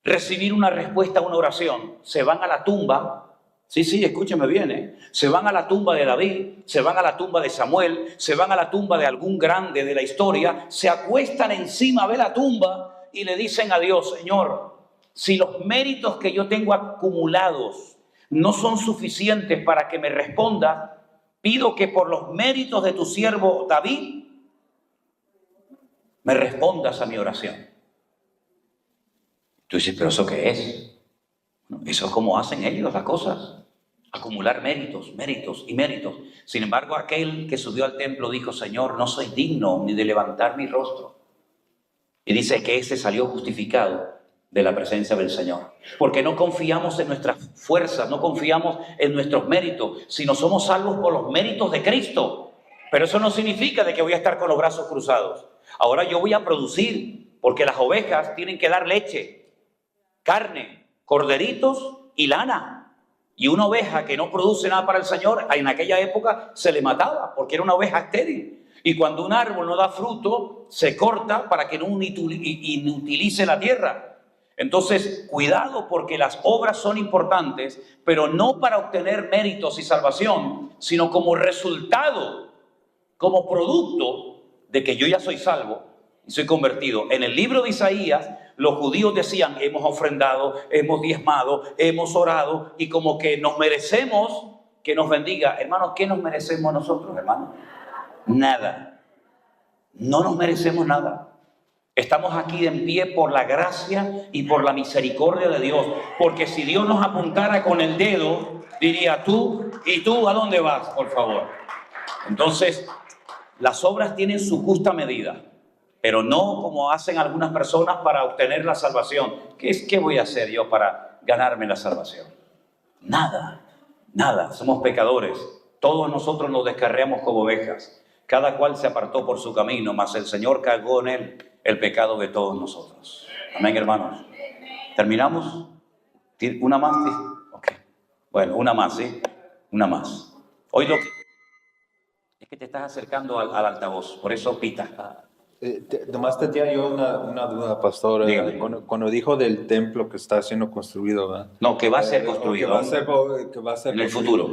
B: recibir una respuesta a una oración? Se van a la tumba, sí, escúcheme bien, se van a la tumba de David, se van a la tumba de Samuel, se van a la tumba de algún grande de la historia, se acuestan encima de la tumba y le dicen a Dios, Señor, si los méritos que yo tengo acumulados no son suficientes para que me responda, pido que por los méritos de tu siervo David me respondas a mi oración. Tú dices, ¿pero eso qué es? Eso es como hacen ellos las cosas, acumular méritos y méritos. Sin embargo, aquel que subió al templo dijo, Señor, no soy digno ni de levantar mi rostro. Y dice que ese salió justificado de la presencia del Señor, porque no confiamos en nuestras fuerzas, no confiamos en nuestros méritos, sino somos salvos por los méritos de Cristo. Pero eso no significa de que voy a estar con los brazos cruzados. Ahora yo voy a producir, porque las ovejas tienen que dar leche, carne, corderitos y lana. Y una oveja que no produce nada para el Señor, en aquella época se le mataba, porque era una oveja estéril. Y cuando un árbol no da fruto, se corta para que no inutilice la tierra. Entonces, cuidado, porque las obras son importantes, pero no para obtener méritos y salvación, sino como resultado, como producto de que yo ya soy salvo y soy convertido. En el libro de Isaías, los judíos decían, hemos ofrendado, hemos diezmado, hemos orado, y como que nos merecemos que nos bendiga. Hermanos, ¿qué nos merecemos nosotros, hermanos? Nada. No nos merecemos nada. Estamos aquí en pie por la gracia y por la misericordia de Dios. Porque si Dios nos apuntara con el dedo, diría tú, ¿y tú a dónde vas, por favor? Entonces, las obras tienen su justa medida, pero no como hacen algunas personas para obtener la salvación. ¿Qué voy a hacer yo para ganarme la salvación? Nada, nada. Somos pecadores. Todos nosotros nos descarriamos como ovejas. Cada cual se apartó por su camino, mas el Señor cargó en él el pecado de todos nosotros. Amén, hermanos. ¿Terminamos? ¿Una más? Ok. Bueno, una más, ¿sí? Una más. Hoy lo que... Es que te estás acercando al altavoz, por eso pita.
E: Nomás tenía yo una duda, pastor. Cuando dijo del templo que está siendo construido, ¿verdad?
B: No, que va a ser construido.
E: Que va a ser
B: en el futuro.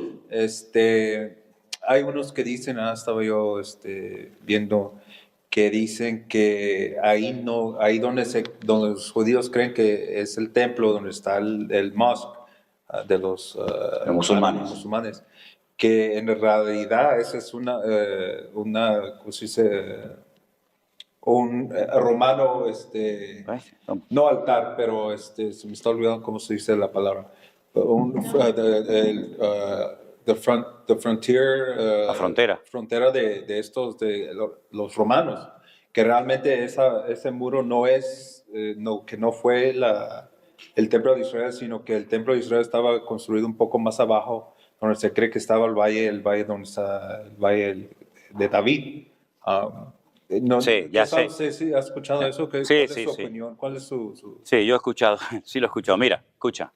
E: Hay unos que dicen, estaba yo viendo, que dicen que ahí donde los judíos creen que es el templo, donde está el mosque de los musulmanes, que en realidad esa es una ¿cómo se dice? Un romano, no altar, pero se me está olvidando cómo se dice la palabra. La frontera de estos, de los romanos, que realmente ese muro no es, que no fue el templo de Israel, sino que el templo de Israel estaba construido un poco más abajo, donde se cree que estaba el valle donde está el valle de David.
B: Sí, ya sé.
E: No sé si has escuchado eso. ¿Cuál es su opinión? ¿Cuál es su...?
B: Sí, yo he escuchado, sí lo he escuchado. Mira, escucha.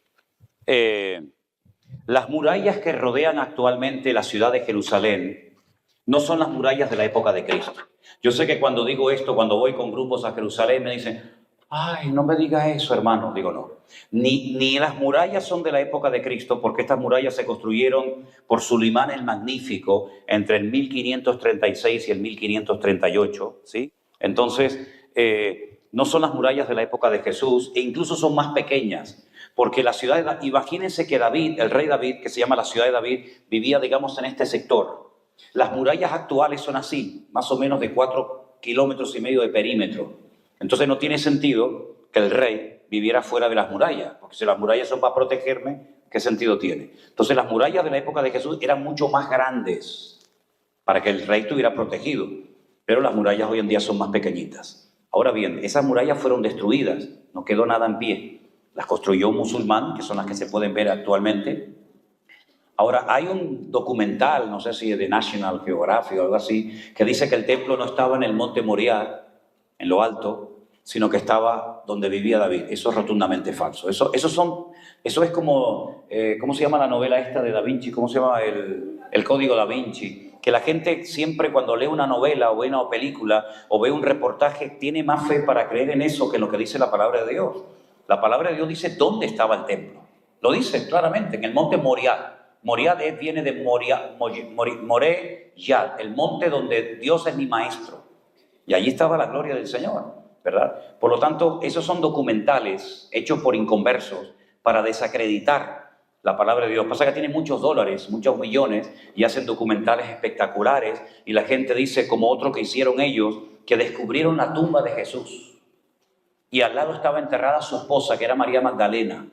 B: Las murallas que rodean actualmente la ciudad de Jerusalén no son las murallas de la época de Cristo. Yo sé que cuando digo esto, cuando voy con grupos a Jerusalén, me dicen, ay, no me digas eso, hermano. Digo, no. Ni las murallas son de la época de Cristo, porque estas murallas se construyeron por Sulimán el Magnífico entre el 1536 y el 1538, ¿sí? Entonces, no son las murallas de la época de Jesús, e incluso son más pequeñas, porque la ciudad imagínense que David, el rey David, que se llama la ciudad de David, vivía, digamos, en este sector. Las murallas actuales son así, más o menos de 4,5 kilómetros de perímetro. Entonces no tiene sentido que el rey viviera fuera de las murallas, porque si las murallas son para protegerme, ¿qué sentido tiene? Entonces las murallas de la época de Jesús eran mucho más grandes para que el rey estuviera protegido, pero las murallas hoy en día son más pequeñitas. Ahora bien, esas murallas fueron destruidas, no quedó nada en pie. Las construyó un musulmán, que son las que se pueden ver actualmente. Ahora, hay un documental, no sé si es de National Geographic o algo así, que dice que el templo no estaba en el monte Moriah, en lo alto, sino que estaba donde vivía David. Eso es rotundamente falso. Eso es como, ¿cómo se llama la novela esta de Da Vinci? ¿Cómo se llama el Código Da Vinci? Que la gente siempre cuando lee una novela o ve una película o ve un reportaje tiene más fe para creer en eso que en lo que dice la palabra de Dios. La palabra de Dios dice dónde estaba el templo. Lo dice claramente, en el monte Moriah. Moriah viene de Moreh-Yad, el monte donde Dios es mi maestro. Y allí estaba la gloria del Señor, ¿verdad? Por lo tanto, esos son documentales hechos por inconversos para desacreditar la palabra de Dios. Pasa que tienen muchos dólares, muchos millones, y hacen documentales espectaculares, y la gente dice, como otro que hicieron ellos, que descubrieron la tumba de Jesús. Y al lado estaba enterrada su esposa, que era María Magdalena.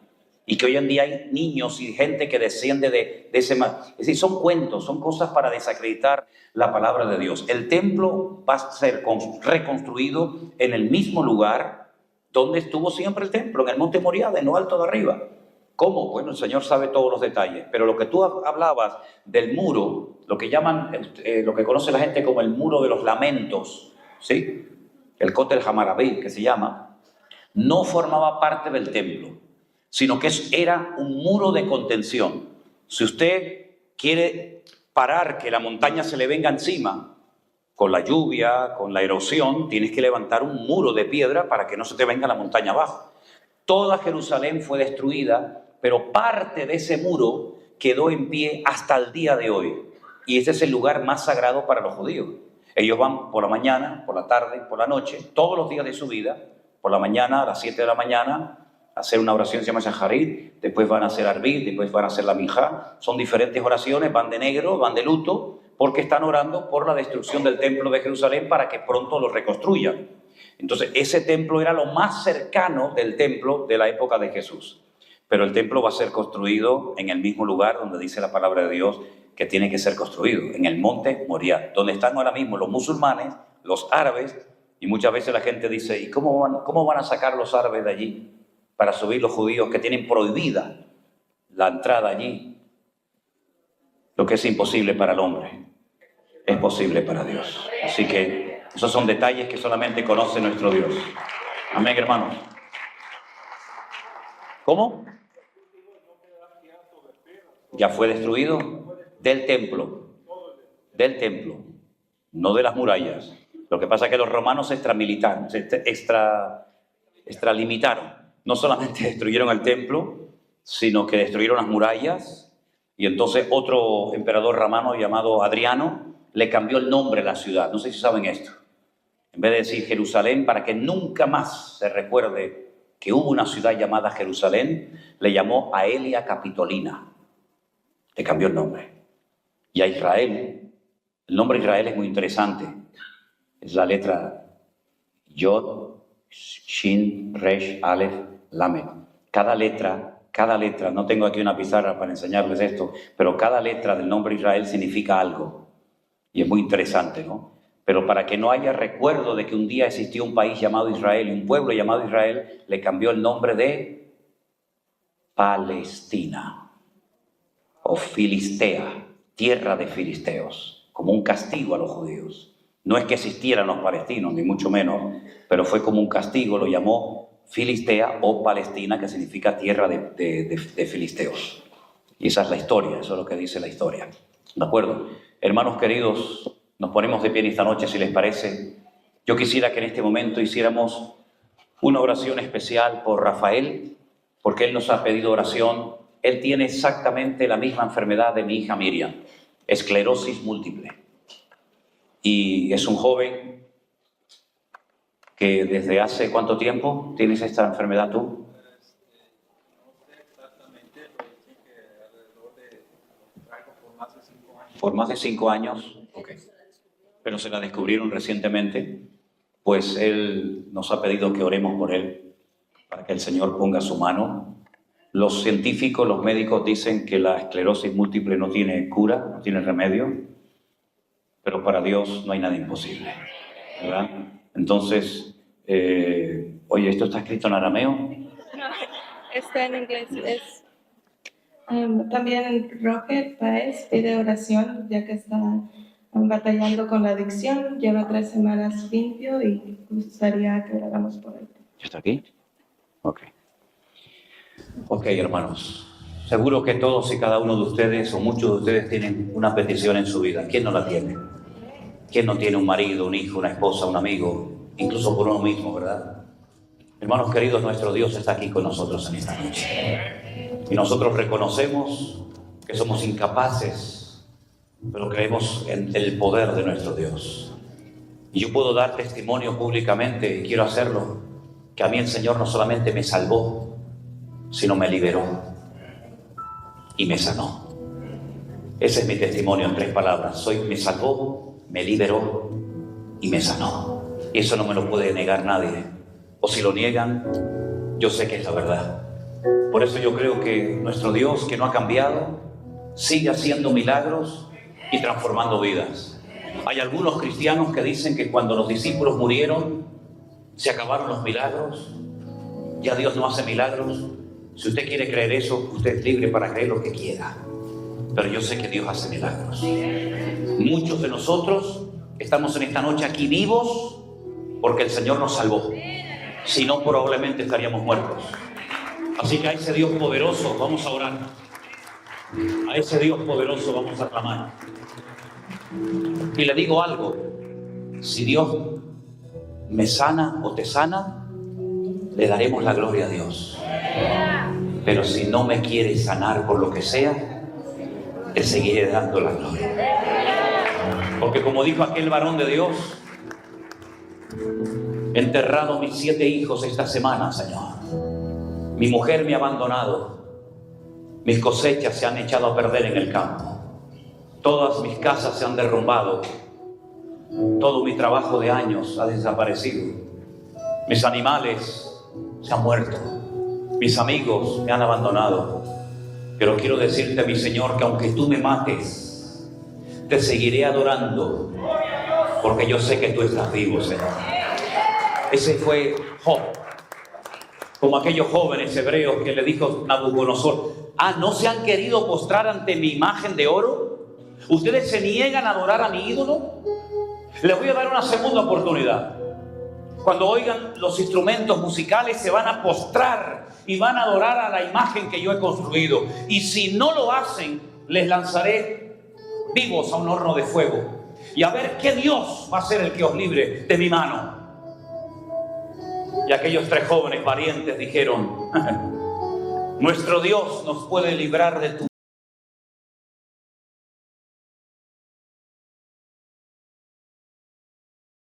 B: Y que hoy en día hay niños y gente que desciende de ese... Es decir, son cuentos, son cosas para desacreditar la palabra de Dios. El templo va a ser reconstruido en el mismo lugar donde estuvo siempre el templo, en el monte Moriah, en lo alto de arriba. ¿Cómo? Bueno, el Señor sabe todos los detalles. Pero lo que tú hablabas del muro, lo que llaman, lo que conoce la gente como el muro de los lamentos, ¿sí? El Kotel Hammaraví, que se llama, no formaba parte del templo, sino que era un muro de contención. Si usted quiere parar que la montaña se le venga encima, con la lluvia, con la erosión, tienes que levantar un muro de piedra para que no se te venga la montaña abajo. Toda Jerusalén fue destruida, pero parte de ese muro quedó en pie hasta el día de hoy. Y ese es el lugar más sagrado para los judíos. Ellos van por la mañana, por la tarde, por la noche, todos los días de su vida, por la mañana, a las 7 de la mañana, hacer una oración se llama Shaharit, después van a hacer Arbit, después van a hacer la Minjá. Son diferentes oraciones, van de negro, van de luto, porque están orando por la destrucción del templo de Jerusalén para que pronto lo reconstruyan. Entonces, ese templo era lo más cercano del templo de la época de Jesús. Pero el templo va a ser construido en el mismo lugar donde dice la palabra de Dios que tiene que ser construido, en el monte Moriah, donde están ahora mismo los musulmanes, los árabes, y muchas veces la gente dice, ¿y cómo van a sacar los árabes de allí para subir los judíos que tienen prohibida la entrada allí? Lo que es imposible para el hombre es posible para Dios. Así que esos son detalles que solamente conoce nuestro Dios. Amén, hermanos. ¿Cómo? Ya fue destruido del templo, no de las murallas. Lo que pasa es que los romanos se extralimitaron. No solamente destruyeron el templo, sino que destruyeron las murallas. Y entonces otro emperador romano llamado Adriano le cambió el nombre a la ciudad. No sé si saben esto. En vez de decir Jerusalén, para que nunca más se recuerde que hubo una ciudad llamada Jerusalén, le llamó Aelia Capitolina. Le cambió el nombre. Y a Israel, el nombre Israel es muy interesante. Es la letra Yod, Shin, Resh, Aleph, Lamed. Cada letra, no tengo aquí una pizarra para enseñarles esto, pero cada letra del nombre Israel significa algo. Y es muy interesante, ¿no? Pero para que no haya recuerdo de que un día existió un país llamado Israel y un pueblo llamado Israel, le cambió el nombre de Palestina o Filistea, tierra de filisteos, como un castigo a los judíos. No es que existieran los palestinos, ni mucho menos, pero fue como un castigo, lo llamó Filistea o Palestina, que significa tierra de filisteos. Y esa es la historia, eso es lo que dice la historia. ¿De acuerdo? Hermanos queridos, nos ponemos de pie esta noche, si les parece. Yo quisiera que en este momento hiciéramos una oración especial por Rafael, porque él nos ha pedido oración. Él tiene exactamente la misma enfermedad de mi hija Miriam, esclerosis múltiple. Y es un joven que desde hace ¿cuánto tiempo tienes esta enfermedad tú?
E: No sé exactamente, pero dicen que alrededor de por más de 5 años.
B: Por más de 5 años, ok. Pero se la descubrieron recientemente, pues él nos ha pedido que oremos por él, para que el Señor ponga su mano. Los científicos, los médicos dicen que la esclerosis múltiple no tiene cura, no tiene remedio, pero para Dios no hay nada imposible, ¿verdad? Entonces, oye, ¿esto está escrito en arameo?
C: No, está en inglés. También Roger Paez pide oración, ya que está batallando con la adicción. Lleva 3 semanas limpio y gustaría que lo hagamos por él.
B: ¿Ya está aquí? Ok. Ok, hermanos. Seguro que todos y cada uno de ustedes, o muchos de ustedes, tienen una petición en su vida. ¿Quién no la tiene? ¿Quién no tiene un marido, un hijo, una esposa, un amigo? Incluso por uno mismo, ¿verdad? Hermanos queridos, nuestro Dios está aquí con nosotros en esta noche. Y nosotros reconocemos que somos incapaces, pero creemos en el poder de nuestro Dios. Y yo puedo dar testimonio públicamente, y quiero hacerlo, que a mí el Señor no solamente me salvó, sino me liberó y me sanó. Ese es mi testimonio en 3 palabras. Me salvó, me liberó y me sanó. Y eso no me lo puede negar nadie. O si lo niegan, yo sé que es la verdad. Por eso yo creo que nuestro Dios, que no ha cambiado, sigue haciendo milagros y transformando vidas. Hay algunos cristianos que dicen que cuando los discípulos murieron, se acabaron los milagros. Ya Dios no hace milagros. Si usted quiere creer eso, usted es libre para creer lo que quiera. Pero yo sé que Dios hace milagros. Muchos de nosotros estamos en esta noche aquí vivos porque el Señor nos salvó. Si no, probablemente estaríamos muertos. Así que a ese Dios poderoso vamos a orar. A ese Dios poderoso vamos a clamar. Y le digo algo. Si Dios me sana o te sana, le daremos la gloria a Dios. Pero si no me quiere sanar por lo que sea, le seguiré dando la gloria. Porque como dijo aquel varón de Dios, he enterrado mis 7 hijos esta semana, Señor. Mi mujer me ha abandonado. Mis cosechas se han echado a perder en el campo. Todas mis casas se han derrumbado. Todo mi trabajo de años ha desaparecido. Mis animales se han muerto. Mis amigos me han abandonado. Pero quiero decirte, mi Señor, que aunque tú me mates, te seguiré adorando, porque yo sé que tú estás vivo, Señor. Ese fue Job. Como aquellos jóvenes hebreos que le dijo Nabucodonosor: ¿no se han querido postrar ante mi imagen de oro? ¿Ustedes se niegan a adorar a mi ídolo? Les voy a dar una segunda oportunidad. Cuando oigan los instrumentos musicales, se van a postrar y van a adorar a la imagen que yo he construido. Y si no lo hacen, les lanzaré vivos a un horno de fuego. Y a ver qué Dios va a ser el que os libre de mi mano. Y aquellos 3 jóvenes valientes dijeron: nuestro Dios nos puede librar de tu